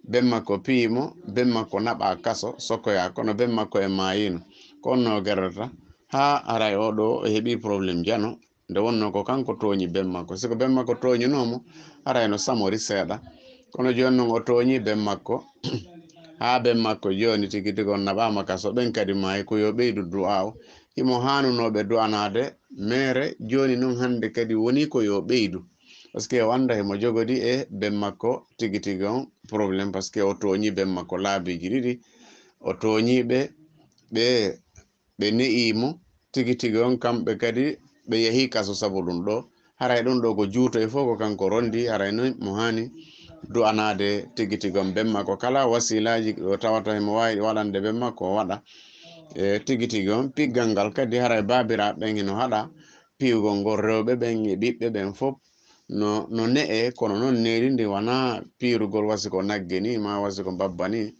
ben makko piimo ben makko naɓa kaso sokoya kono ben makko e mayino ko onno gerdata ha aray oɗo o heeɓi probléme jano nde wonno ko kanko tooñi ben makko siko ben makko tooñinomo aray no samori seeɗa kono joni noon o tooñi ben makko ha ben makko joni tigi tigon naɓama kaso ɓen kadi mayi ko yo ɓeydu du'a o himo hanunoɓe du'anade mere joni noon hande kadi woni ko yo ɓeydu par ce que o anda himo jogodi e ben makko tigi tigi on probléme par ce que o tooñi ben makko laabiji ɗiɗi o tooñiɓe ɓe ne'imo tigi tigi on kamɓe kadi ɓe yeehi kaso sabu ɗum ɗo haray ɗum ɗo ko juuto e fof ko kanko rondi haray noon mo hani du'anade tigi tigi on ben makko kala wasilaji o tawata himo wawi waɗande ben makko o waɗa e tigi tigi on piggal ngal kadi haray babiraɓe ɓen hino haɗa piwgol ngol rewɓe ɓen e ɓiɓɓe ɓen fof no ne'e kono noon neɗi ndi wona pirugol wasi ko nagge ni ma wasi ko babba ni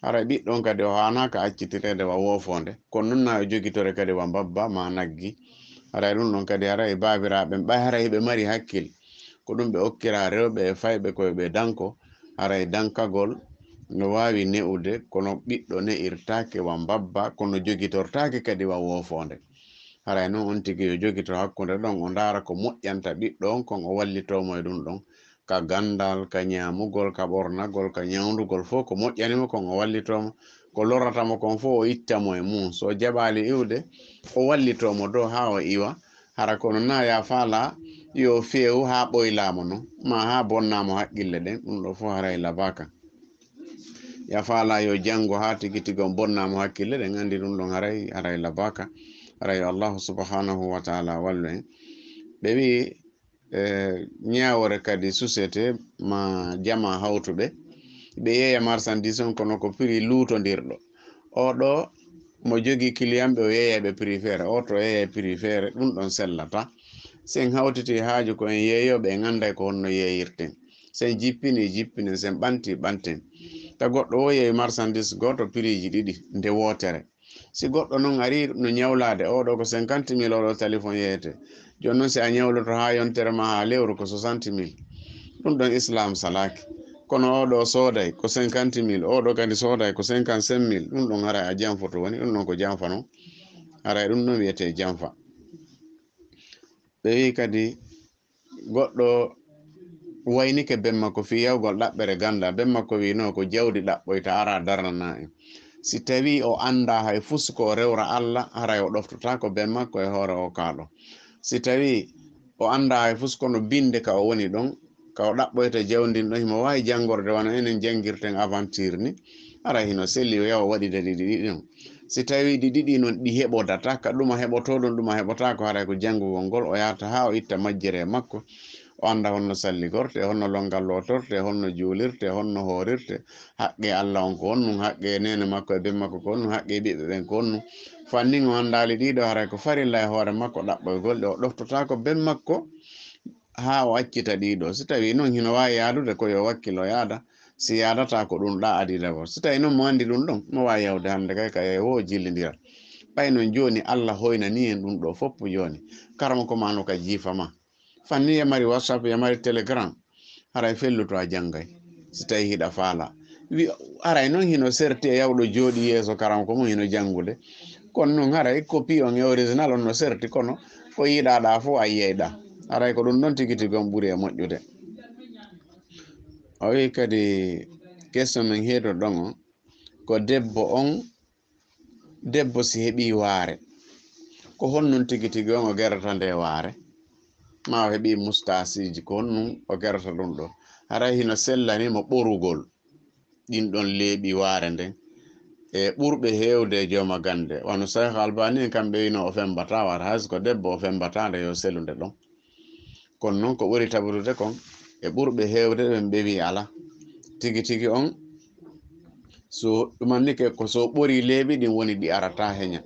haray ɓiɗɗon kadi o hanaka accitirede wa wofonde kono noon na jogitore kadi wa babba ma naggi haray ɗum ɗon kadi haray babiraɓen ɓay haray ɓe mari hakkil ko ɗum ɓe okkira rewɓe e fayɓe koye ɓe danko haray dankagol no wawi ne'ude kono ɓiɗɗo ne'irtake wa babba kono jogitortake kadi wa wofonde haray noon on tigi yo jogito hakkude ɗon o ndara ko moƴƴanta ɓiɗɗo on kon o wallitomo e ɗum ɗon ka gandal ka ñamugol ka ɓornagol ka ñawdugol fof ko moƴƴanimo kon o wallitomo ko lorratamo kon fof o ittamo e mum so jaɓali iwde o wallitomo dow ha o iwa hara kono na ya faala yo feewu ha ɓoylamo non ma ha bonnamo haqqille ɗen ɗum ɗo fof haray labaka ya faala yo janggo ha tigi tigi on bonnamo hakkille ɗen andi ɗum ɗon haray labaka haray allahu subhanahu wa taala wallu en ɓe wi ñawore kadi société ma jama hawtuɓe ɓe yeeya marchandise on kono ko prix luutodirɗo oɗo mo jogi client ɓe o yeeyaɓe prix feere o to yeeya prix feere ɗum ɗon sellata sen hawtiti haaju ko en yeeyoɓe en anday ko honno yeeyirten sen jippinen sen ɓanten ta goɗɗo o yeeyi marchandise goto prix ji ɗiɗi nde wootere si goɗɗo noon ari no ñawlade oɗo ko 50 000 oɗo téléphone yeyete joni noon si a ñawloto ha yontere ma ha lewru ko 60 000 ɗum ɗon islam salaki kono oɗo sooday ko 50 000 oɗo kadi sooday ko 55 000 ɗum ɗon haray a janfoto woni ɗum ɗon ko janfa noon haray ɗum ɗon wiyete janfa ɓe wi kadi goɗɗo waynike ben makko fi yawgol ɗaɓɓere ganda ben makko wino ko jawdi ɗaɓɓoyta ara darnana en si tawi o anda hay fusko o rewra Allah haray o ɗoftota ko ben makko e hoore o kaɗo si tawi o anda hay fusko no binde ka o woni ɗon ka o ɗaɓɓoyta jawdin ɗon himo wawi jangorde wano enen jangirten aventure ni ara hino selli o yawa waɗide ɗiɗi ɗon si tawi ɗi ɗiɗi noon ɗi heɓodata ka ɗuma heɓotoɗon ɗuma heɓota ko haray ko jangugol ngol o yahata ha o itta majjere makko o anda honno salligorte honno longal lotorte honno juulirte honno horirte haqqe Allah on ko honnum haqqe nene makko e ben makko ko honnum haqqe ɓiɓɓe ɓen ko honnum fannin o andali ɗiɗo haray ko farilla e hoore makko ɗaɓɓoygol ɗe o ɗoftota ko ben makko ha o accita ɗiɗo si tawi noon hino wawi yaadude ko yo wakkilo yaada si yaadata ko ɗum ɗa adi d'abord si tawi noon mo andi ɗum ɗon mo wawi yawde hande kay ka wo jillidira ɓay noon joni Allah hoynani en ɗum ɗo foppu joni karama ko mano ka jiifa ma fanni yamari whatsapp yamari telegram haray felluto a janggay si tawi hiɗa faala wi aray noon hino serti e yawɗo jooɗi yeeso karam ko mum hino janngude kono noon haray copie on e original on no serti kono ko yiɗaɗa fo a yiyayɗa aray ko ɗum ɗon tigi tigi on ɓuuri e moƴƴude o wi kadi question min heeɗo ɗon o ko debbo si heɓi waare ko honnun tigi tigi on o gerata nde waare ma o heɓi mustasiji ko honnum o gerata ɗum ɗo haray hino sellani mo ɓorugol ɗin ɗon leeɓi waare nden e ɓurɓe heewde jooma gande wano Cheikh Albani kamɓe wino o fembata wata hayso ko debbo o fembata nde yo sellude ɗon kono noon ko ɓuri tabutude kon e ɓurɓe heewde ɓen ɓe wi ala tigi tigi on so ɗumannike ko so ɓori leeɓi ɗin woni ɗi arata heña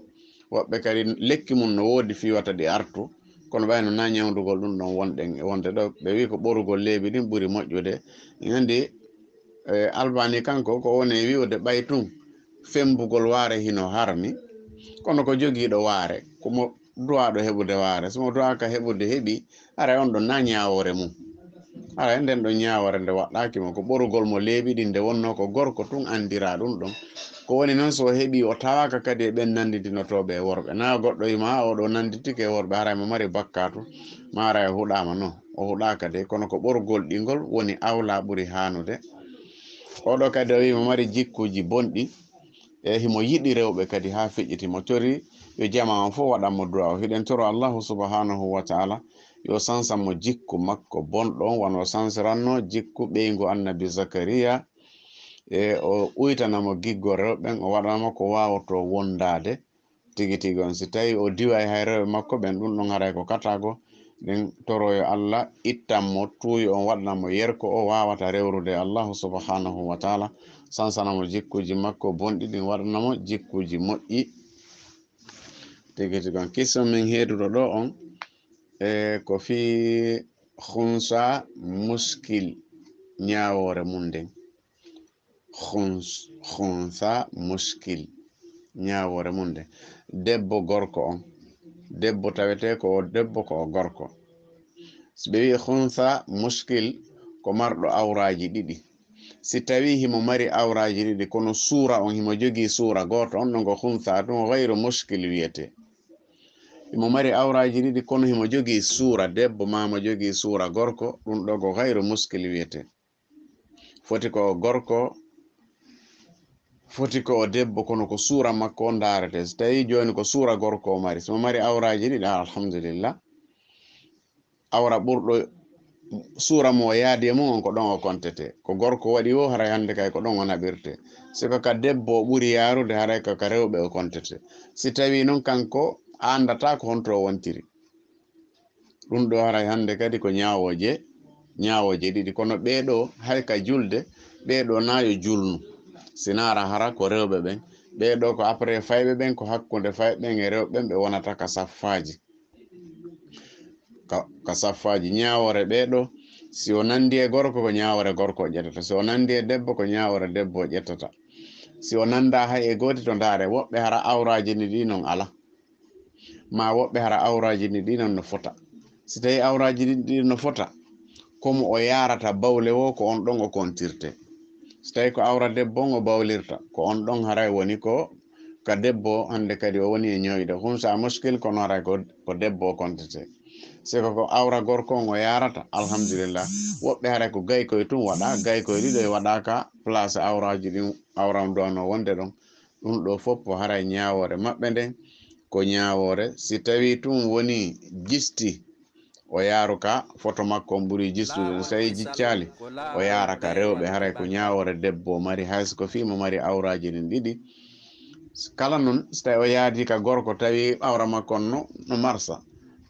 woɓɓe kadi lekki mum no woodi fiwata ɗi artu kono ɓayno na ñawdugol ɗum ɗon wonde ɗo ɓe wi ko ɓorugol leeɓi ɗin ɓuri moƴƴude andi Albani kanko ko woni wiwde ɓay tun fembugol waare hino harmi kono ko jogiiɗo waare komo duwaɗo heɓude waare somo duwaka heɓude heɓi aray on ɗon na ñaawore mum aray nden ɗon ñaawore nde waɗɗakimo ko ɓorugol mo leeɓi ɗin nde wonno ko gorko tun andira ɗum ɗon ko woni noon so heɓi o tawaka kadi e ɓen nandidinotoɓe e worɓe na goɗɗo yima oɗo nanditike e worɓe haray mo mari bakkatu ma aray o huɗama non o huɗaka de kono ko ɓorugol ɗingol woni awla ɓuri hanude oɗo kadi o wi mo mari jikkuji bonɗi e himo yiɗi rewɓe kadi ha feƴƴiti mo tori yo jama on fof waɗanmo du'a o hiɗen toro Allahu subhanahu wa ta'ala yo sansanmo jikku makko bonɗon wano sansiranno jikku ɓeygu annabi Zakariya e o uytanamo giggo rewɓen o waɗanamo ko wawoto wondade tigi tigi on si tawi o diwa e hay rewɓe makko ɓen ɗum ɗon haray ko katago ɗen toroyo Allah ittanmo tuuyo on waɗanamo yerko o wawata rewrude Allahu subhanahu wa ta'ala sansanamo jikkuji makko bonɗi ɗin waɗanamo jikkuji moƴƴi tigi tigi on question min heeduɗo ɗo on ko fi khunsa muskil ñawore mum nden khunsa muskil ñawore mum nden debbo gorko on debbo tawete ko o debbo ko o gorko so ɓe wi khunsa muskil ko marɗo awraji ɗiɗi si tawi himo mari awraji ɗiɗi kono suura on himo jogi suura goto on ɗon ko khunsa ɗum gayru muskil wiyete himo mari awraji ɗiɗi kono himo jogi suura debbo mamo jogi suura gorko ɗum ɗo ko gayru muskil wiyete foti ko gorko foti ko o debbo kono ko suura makko on darete so tawi joni ko suura gorko o mari somo mari awraji ɗiɗi alhamdulillah awra ɓurɗo suura mo yaadi e mum on ko ɗon o kontete ko gorko waɗi o haray hande kay ko ɗon o naɓirte siko ka debbo o ɓuri yarude haray kaka rewɓe o kontete si tawi noon kanko andata ko honto o wontiri ɗum ɗo haray hande kadi ko ñawoje ɗiɗi kono ɓeɗo hay ka julde ɓeɗo nayo julnu sinara hara ko rewɓe ɓen ɓeɗo ko après fayɓe ɓen ko hakkunde fayɓe ɓen e rewɓe ɓen ɓe wonata ka saffaji ka saffaji ñawore ɓeɗo si o nandi e gorko ko ñawore gorko o ƴettata si o nandi e debbo ko ñawore debbo o ƴettata si o nanda hay e goti to ndaare woɓɓe hara awraji ni ɗi non ala ma woɓɓe hara awraji ni ɗi non no fota si tawi awraji ɗi no fota komo o yarata bawle wo ko on ɗon o kontirte so tawi ko awra debbo on o bawlirta ko on ɗon haray woni ko ka debbo hande kadi o woni e ñoyde hunsa muskil kono haray ko debbo o kontete se ko awra gorko o yarata alhamdulillah woɓɓe haray ko gaykoye tun waɗa gaykoye ɗiɗo e waɗaka place awraji ɗin awram dono wonde ɗon ɗum ɗo fof haray ñawore maɓɓe nden ko ñawore si tawi tun woni jisti o yaru ka photo makko ɓuri jistude so tawi jiccali o yara ka rewɓe haray ko ñawore debbo mari hayso ko fimo mari awraji ɗin ɗiɗi kala noon so tawi o yaadi ka gorko tawi awra makko no marsa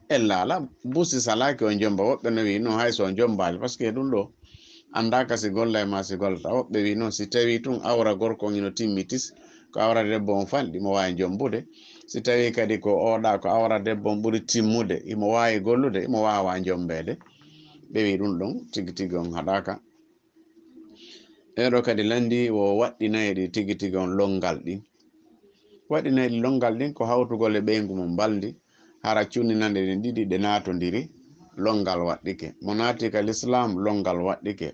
ellala busi salaki o jomba woɓɓe no wi no hayso o jombali par ce que ɗum ɗo andaka si golla e ma si gollata woɓɓe wi noon si tawi tun awra gorko ino timmitis ko awra debbo on falɗi mo wawi jombude si tawi kadi ko oɗa ko awra debbo on ɓuri timmude imo wawi gollude imo wawa jombede ɓe wi ɗum ɗon tigi tigi on haɗaka eɗo kadi landi o waɗɗinayi ɗi tigi tigi on longal ɗin waɗɗinayi ɗi longal ɗin ko hawtugol e ɓeygu mum baldi hara cunninande ɗin ɗiɗi ɗe natodiri longal waɗɗike mo naati ka l'islam longal waɗɗike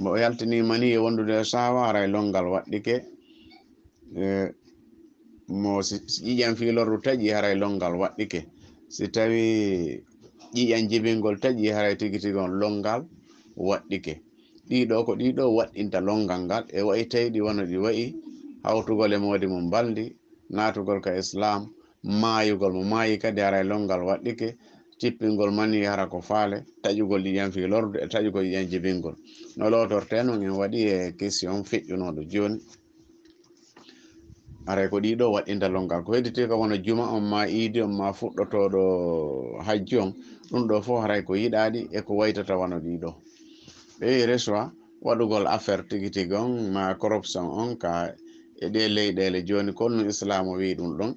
mo yaltinimani e wondude sawa haray longal waɗɗike mo ƴiƴan filordu taƴi haray longal waɗɗike si tawi ƴiƴan jibingol taƴi haray tigi tigi on longal waɗɗike ɗiɗo ko ɗiɗo waɗɗinta longal ngal e wayi tawi ɗi wona ɗi wayi hawtugol e modi mum baldi natugol ka islam mayugol mo mayi kadi haray longal waɗɗike cippingol mani hara ko faale taƴugol ƴiƴan filordu e taƴugol ƴiƴan jibingol no lotorte noon en waɗi e question feƴƴunoɗo joni aray ko ɗiɗo waɗɗinta longal ko hedditi ko wona juma on ma iidi on ma fuɗɗotoɗo hajji on ɗum ɗo fof haray ko yiɗaɗi e ko waytata wona ɗiɗo ɓe wi reswa waɗugol affaire tigi tigi on ma corruption on ka e ɗe leyɗele joni konno islam wi ɗum ɗon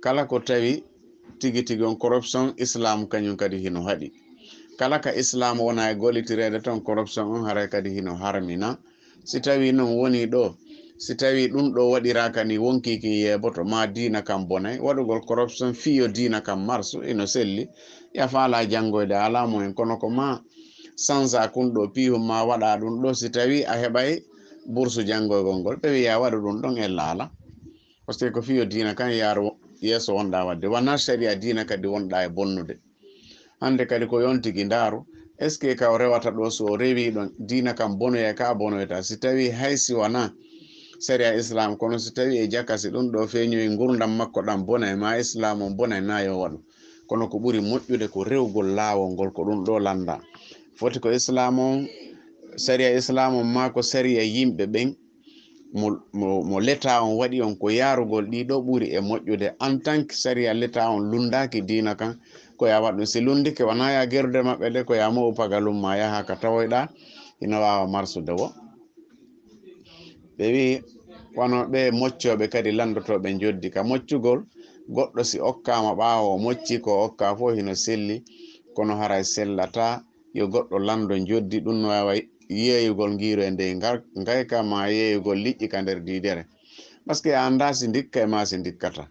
kala ko tawi tigi tigi on corruption islam kañum kadi hino haɗi kala ka islam wona e gollitirede ton corruption on haray kadi hino harmina si tawi noon woni ɗo si tawi ɗum ɗo waɗiraka ni wonkiki yeeboto ma dina kam bonay waɗugol corruption fiyo dina kam marsu ino selli ya faala janngoyde ala mumen kono ko ma sansa kunɗo pihum ma waɗa ɗum ɗo si tawi a heɓay bourse janngoygol ngol ɓe wiya waɗu ɗum ɗon e laala par ce que ko fiyo dina kan yaaru yeeso wonɗa wadde wona sharia dina kadi wonɗa e bonnude hande kadi ko yontigi ndaaru est ce que ka o rewata ɗo so o rewi ɗon dina kam bonoye ka bonoyta si tawi haysi wona sharia islam kono si tawi e jakasi ɗum ɗo feeñoyi gurdam makko ɗam bona ma islam on bona nayo waɗu kono ko ɓuri moƴƴude ko rewgol laawol ngol ko ɗum ɗo landa foti ko islam on sharia islam on ma ko sharia yimɓe ɓen mo leta on waɗi on ko yarugol ɗiɗo ɓuri e moƴƴude en tant que sharia leta on lundaki dina kan ko ya waɗum si lundike wona ya gerude maɓɓe de ko ya mo upagalum ma yaha ka tawoyɗa ina wawa marsude wo ɓe wi wono ɓe moccoɓe kadi landotoɓe joddi ka moccugol goɗɗo si okkama ɓawo o mocci ko okka fo hino selli kono haray sellata yo goɗɗo lando joddi ɗum no wawa yeeyugol ngiro e nde ngayka ma yeeyugol liƴƴi ka nder didere par ce que a anda si dikka e ma si dikkata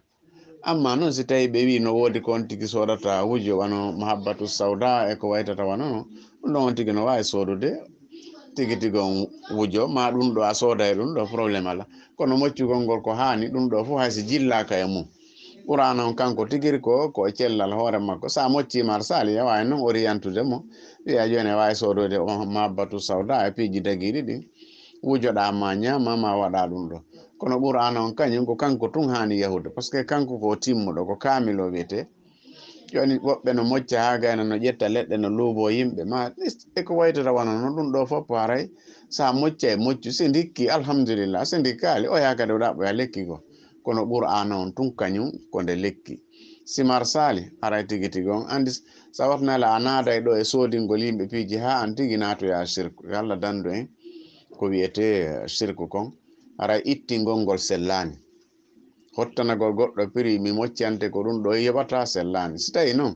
amma noon si tawi ɓe wi no woodi ko on tigi sodata wujo wano mahabbatu sawda e ko waytata wano no ɗum ɗon on tigi no wawi sodude tigi tigi on wujo ma ɗum ɗo a sooda e ɗum ɗo probléme ala kono moccugol ngol ko hani ɗum ɗo fof haysi jillaka e mum ɓurana on kanko tigiri ko cellal hoore makko sa moccimar sali e wawi noon orientude mo wiya joni e wawi sodode mahabbatu sawda e piiji daguiɗi ɗin wujoɗa ma ñama ma waɗa ɗum ɗo kono ɓurana on kañum ko kanko tun hani yahude par ce que kanko ko timmuɗo ko kamilo wiyete joni woɓɓe no mocca ha gayna no ƴetta leɗɗe no luubo yimɓe ma e ko waytata wona no ɗum ɗo fof haray sa mocca e moccu si dikki alhamdulillah si dikkali o yakade o ɗaɓɓoya lekki go kono ɓur'ana on tun kañum ko nde lekki simar sali haray tigi tigi on andi sa watnala a naaday ɗo e soodingol yimɓe piiji ha an tigi natoya sirku yalla dandu en ko wiyete sirku kon haray ittingol ngol sellani hottanagol goɗɗo prix mi moccante ko ɗum ɗo yoɓata sellani si tawi noon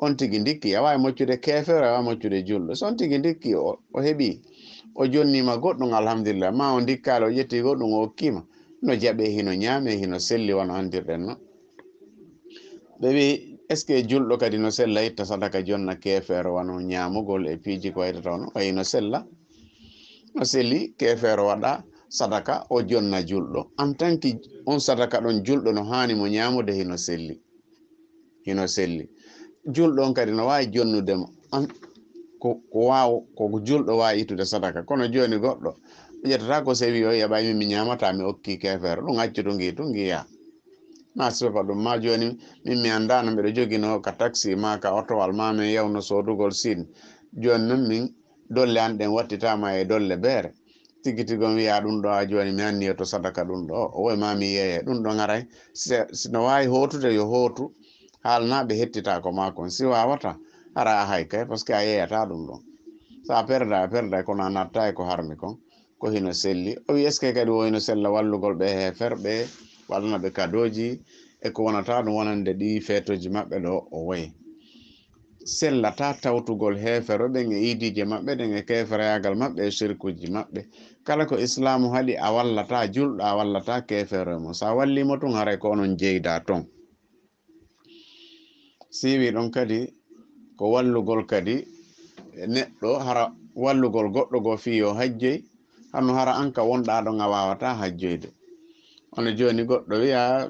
on tigi dikki a wawi moccude kefere a wawi moccude julɗo so on tigi dikki o heeɓi o jonnima goɗɗum alhamdulillah ma o dikkali o ƴetti goɗɗum o hokkima no jaɓe hino ñaame hino selli wono andirɗen no ɓe wi est ce que julɗo kadi no sella itta sadaka jonna kefere wano ñamugol e piiji ko waytata wono wayi no sella no selli kefere waɗa sadaka o jonna julɗo en tant que on sadaka ɗon julɗo no hani mo ñamude hino selli julɗon kadi no wawi jonnudemo ko waw koko julɗo wawi ittude sadaka kono joni goɗɗo ƴettata ko sewi o yaɓaymi mi ñamata mi okki kefere ɗum accu to ngi to ngiya ma sifa ɗum ma joni min mi andano mbiɗo jogino ka taxi ma ka otowal ma min yewno sodugol sin joni noon min dolle an ɗen wattitama e dolle beere tigi tigon wiya ɗum ɗo a joni mi anniyo to sadaka ɗum ɗo o woy ma mi yeeye ɗum ɗo garay sino wawi hotude yo hotu haalnaɓe hettita ko makon si wawata ara a hay kay par ce que a yeyata ɗum ɗon sa perda kono a natta e ko harmi kon ko hino selli o wi est ce que kadi woyno sella wallugol ɓe heferɓe wallanaɓe kadoji e ko wonata ɗum wonande ɗi fetoji maɓɓe ɗo o woyi sellata tawtugol hefero ɓen e idije maɓɓe ɗen e keferayagal maɓɓe e shirkuji maɓɓe kala ko islamu haɗi a wallata julɗo a wallata kefero mo sa wallimo tun haray ko onon jeyda ton siwi ɗon kadi ko wallugol kadi neɗɗo hara wallugol goɗɗo go fiyo hajjoy hanno hara anka wonɗa ɗon a wawata hajjoyde ono joni goɗɗo wiya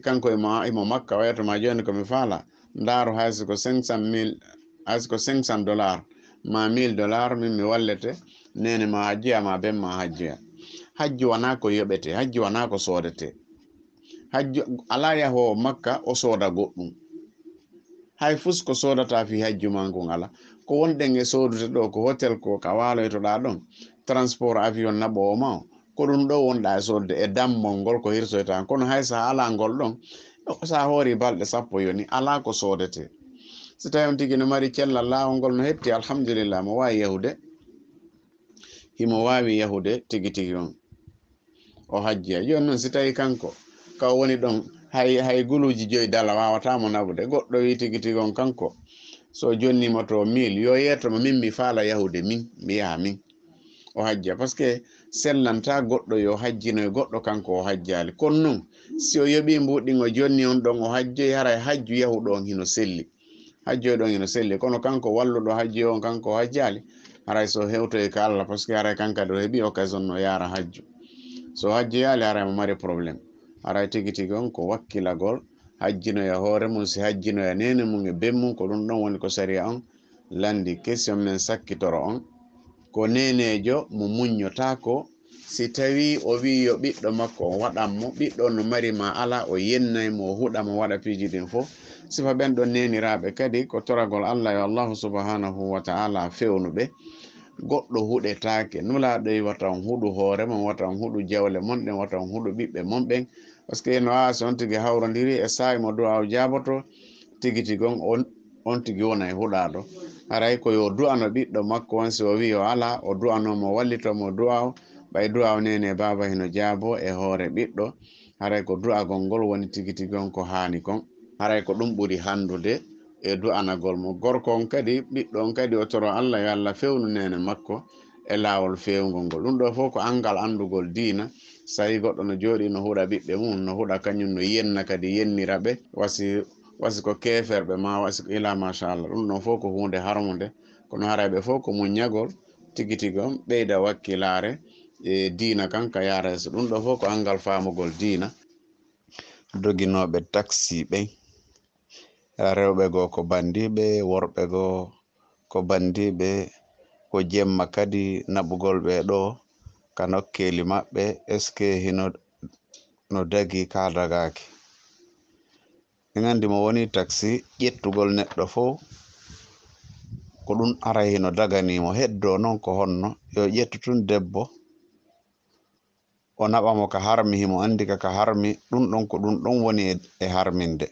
kanko imo makka wayatoma joni komi faala ndaaru hayso ko 500,000 hayso ko $500 ma $1000 min mi wallete nene ma hajjoya ma ben ma hajjoya hajju wana ko yoɓete hajju wana ko soodete hajju ala yahowo makka o sooda goɗɗum hay fus ko sodata fi hajju ma ngon ala ko wonɗen e sodude ɗo ko hotel ko ka waloytoɗa ɗon transport avion naɓowo ma ko ɗum ɗo wonɗa e sodde e dammol ngol ko hirsoyta kono hay sa ala ngol ɗon sa hoori balɗe 10 yoni ala ko sodete so tawi on tigi no mari cellal laawol ngol no hetti alhamdulillah mo wawi yahude himo wawi yahude tigi tigi on o hajjiya joni noon si tawi kanko ka woni ɗon hay guluji 5 dala wawatamo naɓude goɗɗo wi tigi tigi on kanko so jonnimo to 1000 yo yettomo min mi faala yahude min mi yaha min o hajja par ce que sellanta goɗɗo yo hajjinoy goɗɗo kanko o hajjali kono noon si o yoɓi mbuɗin o jonni on ɗon o hajjoy haray hajju yahuɗo on hino selli hajjoy ɗon hino selli kono kanko walluɗo hajjoy on kanko o hajjali haray so hewtoy ka Allah par ce que haray kankadi o heeɓi occasion no yara hajju so hajjoyali haray mo mari probléme haray tigi tigi on ko wakkilagol hajjinoya hoore mum si hajjinoya nene mum e ben mum ko ɗum ɗon woni ko saria on landi question men sakkitoro on ko nenejo mo muññotako si tawi o wi yo ɓiɗɗo makko o waɗanmo ɓiɗɗo no mari ma ala o yennaymo o huɗamo waɗa piiji ɗin fof sifa ɓen ɗon neniraɓe kadi ko toragol Allah yo Allahu subhanahu wa ta'ala fewnuɓe goɗɗo huɗetake nulaɗo wata on huɗu hoore mon wata on huɗu jawle mon ɗen wata on huɗu ɓiɓɓe mon ɓen par ce que no wawa so on tigi hawrodiri e sawi mo du'aw jaboto tigi tigi on tigi wona e huɗaɗo haray ko yo du'ano ɓiɗɗo makko on si o wi o ala o du'anomo wallitomo du'aw ɓay du'aw nene baba hino jaabo e hoore ɓiɗɗo haray ko du'agol ngol woni tigi tigi on ko hani kon haray ko ɗum ɓuri handude e du'anagol mo gorko on kadi ɓiɗɗo on kadi o toro Allah yo Allah fewnu nene makko e laawol fewngol ngol ɗum ɗo fof ko angal andugol diina so tawi goɗɗo no jooɗi no huɗa ɓiɓɓe mum no huɗa kañum no yenna kadi yennira ɓe wasi ko keferɓe ma wasi ko ila machallah ɗum ɗon fof ko hunde harmude kono harayɓe fof ko muññagol tigi tigi on ɓeyda wakkilare e diina kan ka yara so ɗum ɗo fof ko angal famugol diina doginoɓe taxi ɓen rewɓe go ko bandiɓe worɓe go ko bandiɓe ko jemma kadi naɓugol ɓe ɗo ka nokkeli maɓɓe est ce que hino no dagi ka dagaki en andi mo woni taxi ƴettugol neɗɗo fof ko ɗum ara hino daganimo heddo noon ko honno yo ƴettu tun debbo o naɓamo ka harmi himo andi ka harmi ɗum ɗon ko ɗum ɗon woni e harminde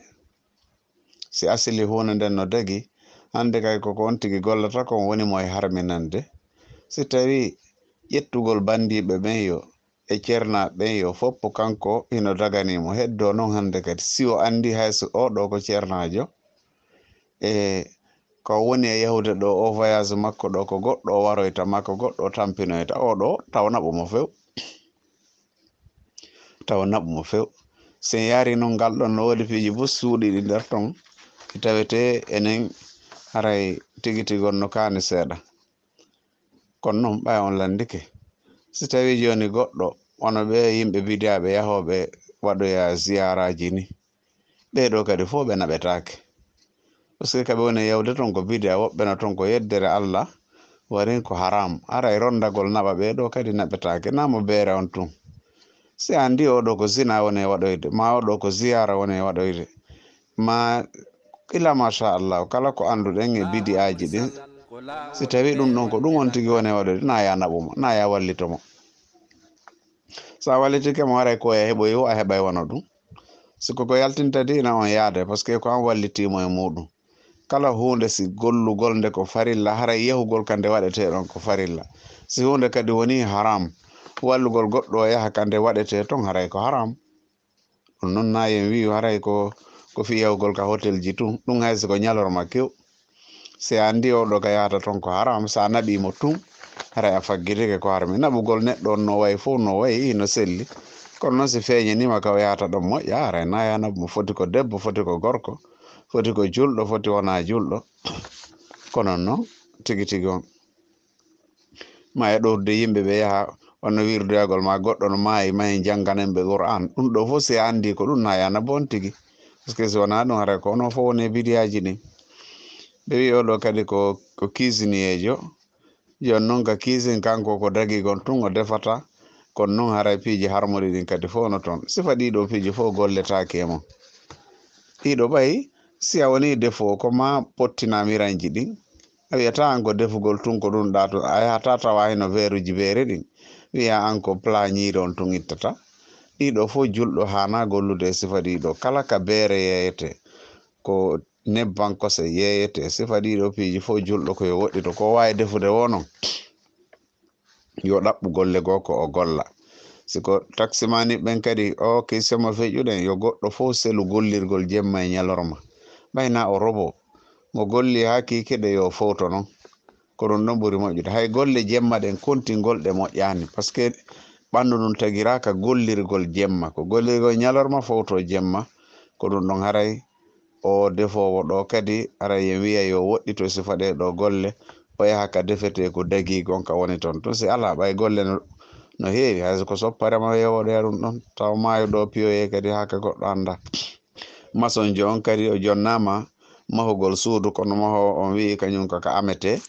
si asili hunde nden no dagi hande kay koko on tigi gollata kon woni mo e harminande si tawi ƴettugol bandiɓe ɓen yo e cernaɓe ɓen yo foppo kanko hino daganimo heddo noon hande kadi si o andi hayso oɗo ko cernajo e ko woni e yahude ɗo o voyage makko ɗo ko goɗɗo o waroyta makko goɗɗo o tampinoyta oɗo taw naɓumo few sen yari noon ngal ɗon no wodi piiji fof suuɗi ɗi nder ton tawete enen haray tigi tigon no kaani seeɗa kono noon ɓay on landike si tawi joni goɗɗo ono ɓe yimɓe bidiyaɓe yahoɓe waɗoya ziyaraji ni ɓeɗo kadi fof ɓe naɓetake parce que kaɓe woni yewde ton ko bid'a woɓɓe no ton ko yeddere Allah warin ko haram ara e rondagol naɓa ɓeɗo kadi naɓetake namo beere on tun si andi oɗo ko zina woni e waɗoyde ma oɗo ko ziyara woni e waɗoyde ma ila machallah kala ko anduɗen e bidi'aji ɗin si tawi ɗum ɗon ko ɗum on tigi woni e waɗoyde na ya naɓumo na ya wallitomo sa wallitike mo waray ko e heɓoyi o a heɓay wona ɗum siko ko yaltinta dina on yaade par ce que ko an wallitimo e muɗum kala hunde si gollugol nde ko farilla haray yahugol ka nde waɗete ɗon ko farilla si hunde kadi woni haram wallugol goɗɗo o yaha ka nde waɗete ton haray ko haram ɗum noon na yen wi haray ko fi yahugol ka hôtel ji tun ɗum hay siko ñalorma kew si andi oɗo ka yahata ton ko haram sa naɓimo tun haray a faggitike ko harmi naɓugol neɗɗo on no wayi fof no wayi no selli kono noon si feeñanima ka o yahata ɗon moƴƴa haray na ya naɓumo foti ko debbo foti ko gorko foti ko julɗo foti wona julɗo kono noon tigi tigi on ma e ɗowde yimɓe ɓe yaha wonno wirdoyagol ma goɗɗo no maayi mahi jangganen ɓe Qur'an ɗum ɗo fof si andi ko ɗum na yana bon tigi par ce que si wona ɗum haray ko ono fof woni e bidiyaji ɗin ɓe wi oɗo kadi ko kisiniyejo jon noon ka kisin kanko ko dagigol tun o defata kono noon haray piiji harmori ɗin kadi fof no toon sifa ɗiɗo piiji fof golletake mo ɗiɗo ɓayi si a woni defo ko ma pottinamiranji ɗin a wiyata an ko defugol tun ko ɗum ɗa to a yahata tawa heno veruji beere ɗin wiya an ko pla ñiiri on tun ittata ɗiɗo fof julɗo hana gollude e sifa ɗiɗo kala ka beere yeyete ko nebban kose yeyete sifa ɗiɗo piiji fof julɗo koyo woɗɗito ko wawi defude wonon yo ɗaɓɓu golle goo ko o golla siko taximani ɓen kadi o kisiyonmo feƴƴuɗen yo goɗɗo fof selu gollirgol jemma e ñalorma ɓayna o robo mo golli ha kikiɗe yo fowto noon ko ɗum ɗon ɓuri moƴƴude hay golle jemma ɗen kontingol ɗe moƴƴani par ce que ɓandu ɗum tagiraka gollirgol jemma ko gollirgol ñalorma fowto jemma ko ɗum ɗon haray o defowo ɗo kadi haray yen wiya yo woɗɗito sifa ɗe ɗo golle o yaha ka defete ko dagi gonka woni toon tun si ala ɓay golle no heewi hay ko sopparema yewoɗe ɗum ɗon taw maayo ɗo piyoye kadi haka goɗɗo anda maçon jo on kadi o jonnama mahugol suudu kono maho on wi kañum kaka amete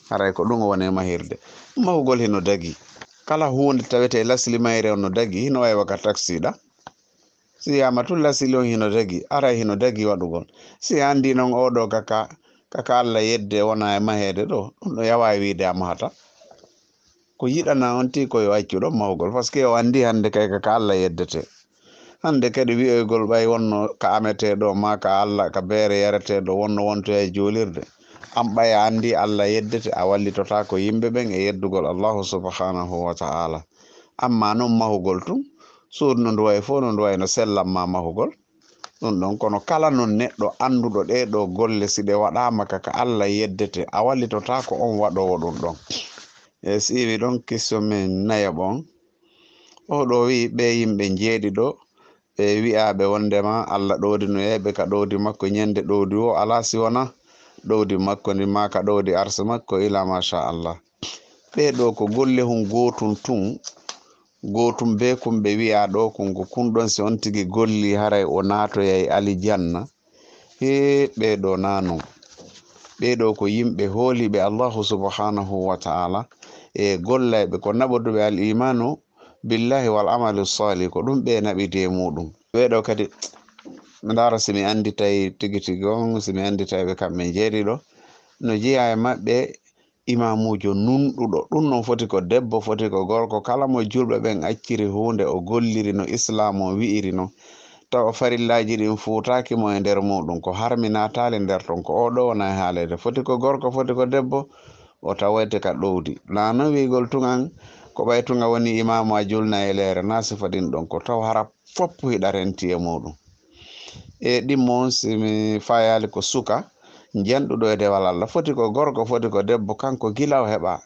haray ko ɗum woni mahirde mahugol hino dagi kala hunde tawete lasli mayre on no dagi hino wawi waka taxiɗa si yama tun lasli on hino dagi aray hino dagi waɗugol si andi noon oɗo kaka Allah yedde wona e mahede ɗo ɗum ɗo yawa wiide a mahata ko yiɗana on ti koyo accu ɗon mahugol par ce que o andi hande kay kaka Allah yeddete hande kadi wi'oygol ɓay wonno ka amete ɗo ma ka Allah ka beere yarete ɗo wonno wonto e julirde am ɓay a andi Allah yeddete a wallitota ko yimɓe ɓen e yeddugol Allahu subhanahu wa ta'ala amma noon mahugol tun suudu no ndu wayi fof no ndu wayi no sellanma mahugol ɗum ɗon kono kala non neɗɗo anduɗo ɗe ɗo golle si ɗe waɗama kaka Allah yeddete a wallitota ko on waɗowo ɗum ɗon e si iwi ɗon question men nayo ɓon oɗo wi ɓe yimɓe jeeɗiɗo ɓe wi'aɓe wondema Allah ɗowdino yeɓe ka ɗowdi makko ñande ɗowdi o ala si wona ɗowdi makko ndi ma ka ɗowdi arsa makko ila machallah ɓeɗo ko golle hun gotum tun gotum be kumɓe wi'a ɗo kunko kunɗon si on tigi golli haray o natoyay alijanna he ɓeɗo nanon ɓeɗo ko yimɓe hooliɓe Allahu subhanahu wa ta'ala e gollayɓe ko naɓoduɓe al imanu billahi wal amalu salih ko ɗum ɓe naɓide muɗum ɓeɗo kadi mi dara simi anditay tigi tigi on simi anditay ɓe kamɓe jeeriɗo no jeeya e maɓɓe imamujo nunɗuɗo ɗum non foti ko debbo foti ko gorko kala mo julɓe ɓen acciri hunde o golliri no islam o wi'iri no taw farillaji ɗin fuutaki mo e nder muɗum ko harminatali nder ton ko oɗo wona e haalede foti ko gorko foti ko debbo o tawayte ka ɗowdi na no wigol tugan ko ɓay tunga woni imamu a julna e leere na sifa ɗin ɗon ko taw hara foppu hiɗa renti e muɗum e ɗimmon simi fayali ko suka janɗuɗo e dewal Allah foti ko gorko foti ko debbo kanko gila o heɓa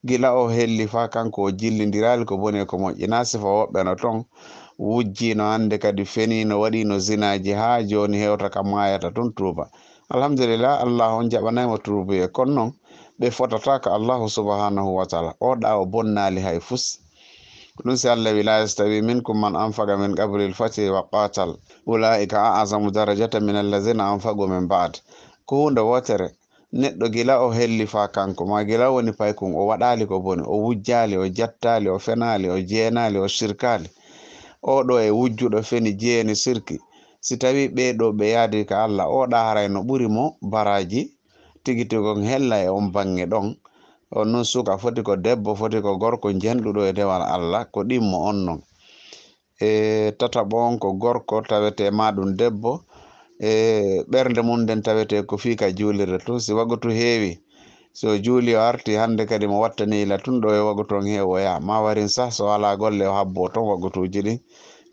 gila o helli fa kanko o jillidirali ko boni ko moƴƴi na sifa woɓɓe no ton wujjino hande kadi fenino waɗino zinaji ha joni hewta ka mayata tun tuuba alhamdulillah Allah on jaɓanaymo tuubuye kono noon ɓe fotata ka Allahu subhanahu wa ta'ala oɗa o bonnali hay fus ɗum si Allah wi la yastawi minkum man anfaqa min qabli al-fathi wa qatal ulaika a'zamu darajatan min allazina anfaqu min ba'd ko hunde wotere neɗɗo gila o helli fa kanko ma gila woni paykun o waɗali ko boni o wujjali o jattali o fenali o jeenali o shirkali oɗo e wujjuɗo feni jeeni sirki si tawi ɓeɗo ɓe yaadi ka Allah o ɗaharay no ɓuri mo baraji tigi tigon hella e on bange ɗon on non suka foti ko debbo foti ko gorko jenɗuɗo e dewal Allah ko ɗimmo on non tataɓo on ko gorko tawete maɗum debbo ɓernde mum nden tawete ko fii ka juulirde tun si wagutu heewi so juuli o arti hande kadi mo wattanila tun ɗo e waguton heew o yaha ma warin sah so wala golle o habbo ton wagutuji ɗin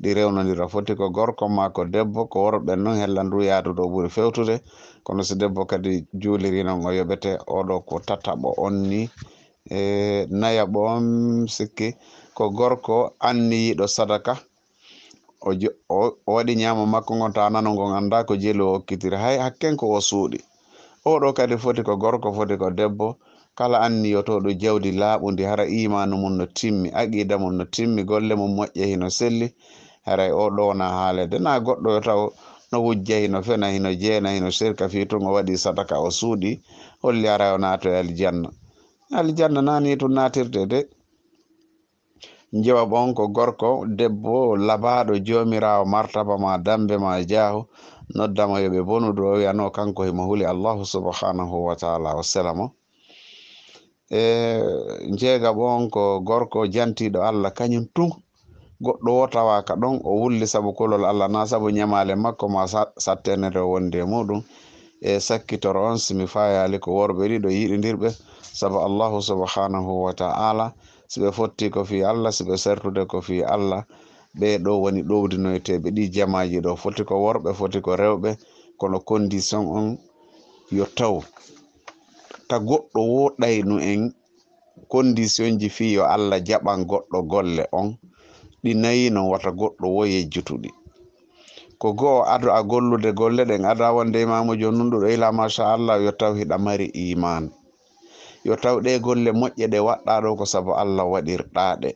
ɗi rewnodira foti ko gorko ma ko debbo ko worɓe noon hella ndu yaadu ɗo ɓuri fewtude kono so debbo kadi juuliri noon o yoɓete oɗo ko tataɓo on ni nayaɓo on sikki ko gorko anniyiɗo sadaka o waɗi ñaamo makko ngon ta nano ngon anda ko jeli o hokkitiri hay hakken ko o suuɗi oɗo kadi foti ko gorko foti ko debbo kala anniyotoɗo jawdi laaɓundi hara imanu mum no timmi aqida mum no timmi golle mum moƴƴe hino selli haray oɗo wona haalede na goɗɗo yo taw no wujja hino fena hino jeena hino sirka fi tun o waɗi sadaka o suuɗi holli haray o naato e aljanna nani tun natirte de jewab on ko gorko debbo labaɗo jomirawo martaba ma dambe ma jaahu noddama yoɓe bonudu o wiyano kanko himo huli allahu subhanahu wa taala wa salamo jeegab on ko gorko jantiɗo Allah kañum tun goɗɗo wo tawaka ɗon o wulli sabu kolol Allah na sabu ñamale makko ma sattenere wonde muɗum sakkitoro on simi fayali ko worɓe ɗiɗo yiɗidirɓe sabu allahu subhanahu wa ta'ala siɓe fotti ko fi Allah siɓe sertude ko fi Allah ɓe ɗo woni ɗowdinoyteɓe ɗi jamaji ɗo foti ko worɓe foti ko rewɓe kono condition on yo taw ta goɗɗo woɗayno en condition ji fi yo Allah jaɓan goɗɗo golle on ɗi nayi non wata goɗɗo wo yejjutuɗi ko goo ado a gollude golle ɗen ada wonde imamujo nunɗuɗo ila machallah yo taw hiɗa mari iman yo taw ɗe golle moƴƴe ɗe waɗɗa ɗo ko sabu Allah waɗirɗaɗe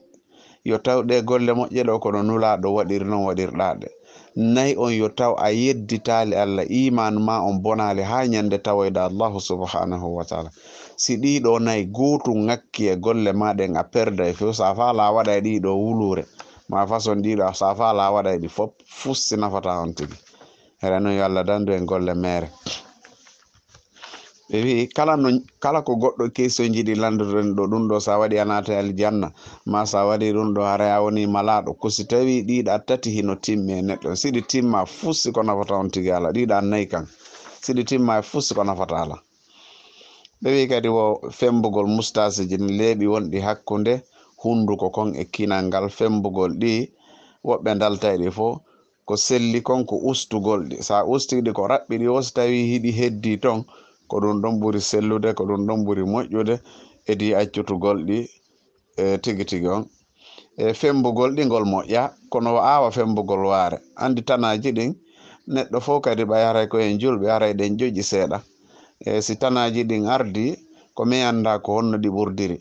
yo taw ɗe golle moƴƴe ɗo kono nulaɗo waɗiri noon waɗirɗaɗe nayi on yo taw a yedditali Allah iman ma on bonali ha ñande tawoyda Allahu subhanahu wa taala si ɗiɗo nayi gotu ngakki e golle maɗen a perda e few sa fa la waɗa e ɗiɗo wulure ma façon ɗiɗo sa fa la waɗa e ɗi fop fusti nafata on tigi hera noon yo Allah dandu en golle mere ɓe wi kala ko goɗɗo question jiɗi landuɗen ɗo ɗum ɗo sa waɗi a naata aljanna ma sa waɗi ɗum ɗo hara a woni malaɗo ko si tawi ɗiɗa tati hino timmi e neɗɗo siɗi timma fusti ko nafata on tigi ala ɗiɗa nayi kan siɗi timma e fusti ko nafata ala ɓe wi kadi wo fembugol mustasiji ne leeɓi wonɗi hakkunde hunduko kon e kinal ngal fembugol ɗi woɓɓe dalta ɗi fo ko selli kon ko ustugol ɗi sa ustiɗi ko raɓɓiɗi o so tawi hiɗi heddi ton ko ɗum ɗon ɓuri sellude ko ɗum ɗon ɓuri moƴƴude edi accutugol ɗi tigi tigi on fembugol ɗi ngol moƴƴa kono awa fembugol waare andi tanaji ɗin neɗɗo fof kadi ɓa yaray ko en julɓe aray ɗen joƴi seeɗa si tanaji ɗin ardi ko mi anda ko honno ɗi ɓurdiri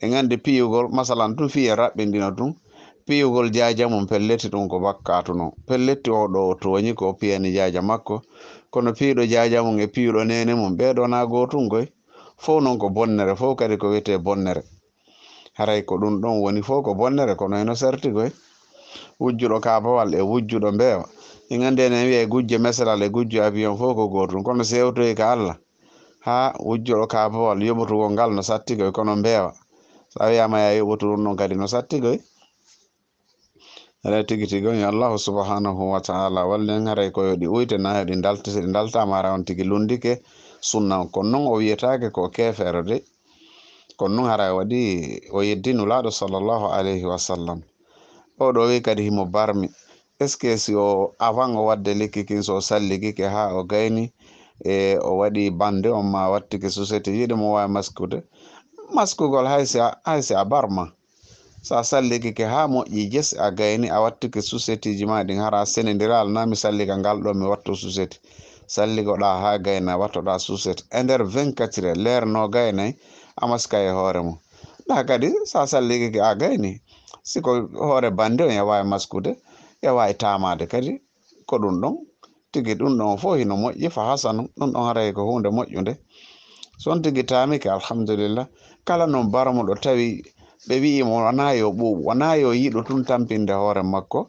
en andi piyugol masalan tun fiye raɓɓindino tun piyugol jaja mum pelletti ɗum ko bakkatu non pelletti o ɗo toñi ko piyani jaja makko kono piiɗo jaja mum e piiɗo nene mum ɓeɗo na gotum goy fof non ko bonnere fof kadi ko wiyete bonnere haray ko ɗum ɗon woni fof ko bonnere kono eno serti goy wujjuɗo kabawal e wujjuɗo mbeewa en andi enen wiya gujjo mesalal e gujjo avion fof ko gotum kono sewtoyi ka Allah ha wujjuɗo kabawal yoɓotugol ngal no sattigoy kono mbeewa sa wiyama ya yoɓotu ɗum ɗon kadi no sattigoy haray tigi tigi on yo Allahu subhanahu wa ta'ala wallen haray ko yoɗi uyte na yoɗi dalta so ɗi daltama hara on tigi lundike sunna kono noon o wiyetake ko kefere de kono noon haray waɗi o yeddinu laaɗo sallllahu alayhi wa sallam o ɗo wi kadi himo barmi est ce que si o avant o wadde likkikin so salligike ha o gayni o waɗi bande on ma wattike société yiɗi mo wawi maskude maskugol haysi a barma sa salligike ha moƴƴi jes a gayni a wattike société ji ma ɗin hara senediral na mi sallika ngal ɗo mi watto société salligoɗa ha gayna wattoɗa société e nder 24 heures leer no gaynayi a maska e hoore mum ɗa kadi sa salligike a gayni siko hoore bande on e wawi maskude e wawi tamade kadi ko ɗum ɗon tigi ɗum ɗon fof hino moƴƴi fa hasanu ɗum ɗon haray ko hunde moƴƴude son tigi tamike alhamdulillah kala non barmuɗo tawi ɓe wi'imo wona yo ɓuuɓ wona yo yiɗo tun tampinde hoore makko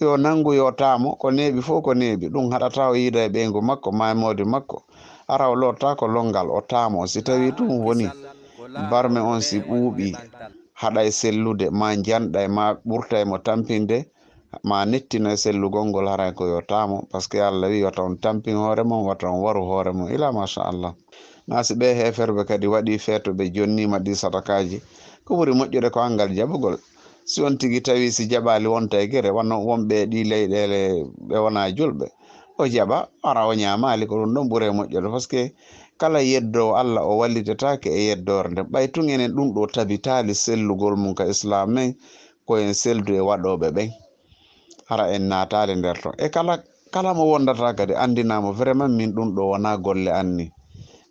yo nangu yo tamo ko neeɓi fof ko neeɓi ɗum haɗata o yiida e ɓeygu makko mamodi makko ara o lotta ko longal o tamo si tawi tun woni barme on si ɓuuɓi haɗay sellude ma janɗay ma ɓurtay mo tampinde ma nettino sellugol ngol haray ko yo tamo par ce que Allah wi wata on tampin hoore mon wata on waru hoore mon ila machallah nasi ɓe heferɓe kadi waɗi feeto ɓe jonnima ɗi sadakaji ko ɓuri moƴƴude ko angal jaɓugol si on tigi tawi si jaɓali wonta e guere wonɓe ɗi leyɗele ɓe wona julɓe o jaɓa ara o ñamali ko ɗum ɗon ɓuure moƴƴude par ce que kala yeddowo Allah o wallitetake e yeddore nde ɓay tun enen ɗum ɗo tabitali sellugol mum ka islam men koyen seldu e waɗoɓe ɓen hara en natali nder to e kala mo wondata kadi andinamo vraiment min ɗum ɗo wona golle anni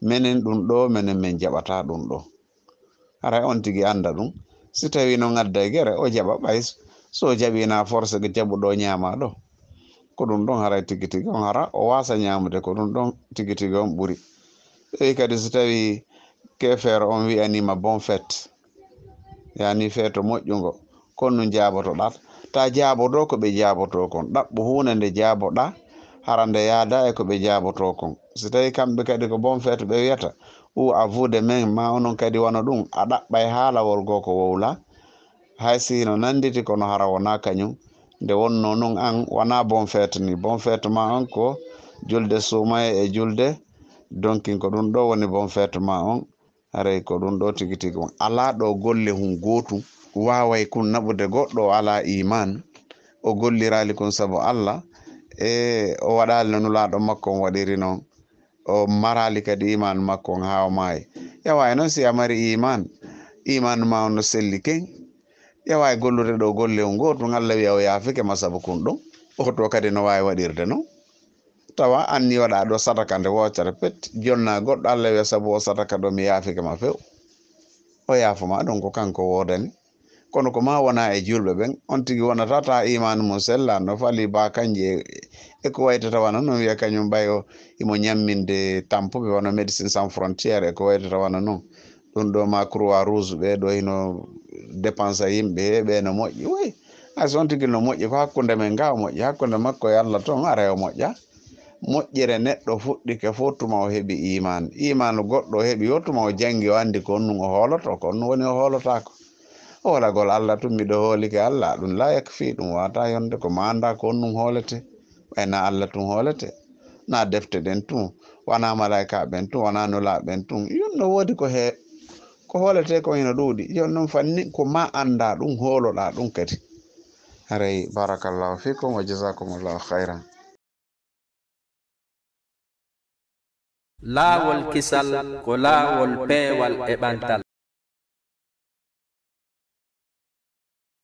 menen ɗum ɗo menen min jaɓata ɗum ɗo haray on tigi anda ɗum si tawi no gadda e guere o jaɓa ɓay so jaɓina force ge jaɓuɗo ñama ɗo ko ɗum ɗon haray tigi tigi on hara o wasa ñamude ko ɗum ɗon tigi tigi on ɓuuri ɓeyi kadi si tawi kefere on wi'anima bon fête yani feeto moƴƴugo kon nu jabotoɗa ta jaboto ko ɓe jaboto kon ɗaɓɓu hunde nde jaboɗa hara nde yaada e ko ɓe jaboto kon si tawi kamɓe kadi ko bon fête ɓe wiyata ou avude men ma onon kadi wona ɗum a ɗaɓɓay haalawol goo ko wowla hay sino nanditi kono hara wona kañum nde wonno non an wona bon fête ni bon fête ma on ko julde sumaye e julde donkin ko ɗum ɗo woni bon fête ma on haray ko ɗum ɗo tigi tigi on ala ɗo golle hun gotum waway kun naɓude goɗɗo o ala iman o gollirali kun saabu Allah e o waɗali no nulaɗo makko on waɗiri noon o marali kadi iman makko on ha o maayi yawa noon si a mari iman ma on no selli ken yawa gollude ɗo golle on gotum Allah wiya o yaafike ma saabu kun ɗum oto kadi no wawi waɗirde noon tawa anni waɗa ɗo sadaka nde wocere pet jonna goɗɗo Allah wiya saabu o sadaka ɗo mi yaafike ma few o yaafuma ɗum ko kanko wodani kono ko ma wona e julɓe ɓen on tigi wonata ta imanu mum sellano fali ba kanje e ko waytata wana noon wiya kañum ɓayo imo ñamminde tampuɓe wona médecine sans frontiére e ko waytata wana noon ɗum ɗo ma croix rouge ɓe ɗo hino dépensa yimɓe ɓe no moƴƴi way hay so on tigi no moƴƴi ko hakkude men ga o moƴƴi hakkude makko e Allah toon ara o moƴƴa moƴƴere neɗɗo fuɗɗike fof tuma o heɓi imanu goɗɗo o heɓi yo tuma o jangi o andi ko on o hooloto ko on woni o hoolotako o walagol Allah tum miɗo hoolike Allah ɗum la yakfi ɗum wata yonde ko ma anda ko on hoolete ɓayna Allah tun hoolete na defte ɗen tun wana malaika ɓen tun wana nula ɓen tun yon no woodi ko hoolete ko hino ɗuuɗi yon noon fanni ko ma anda ɗum hooloɗa ɗum kadi haray barakallahu fikum wa jazakumullahu khairan laawol kisal ko laawol peewal e ɓantal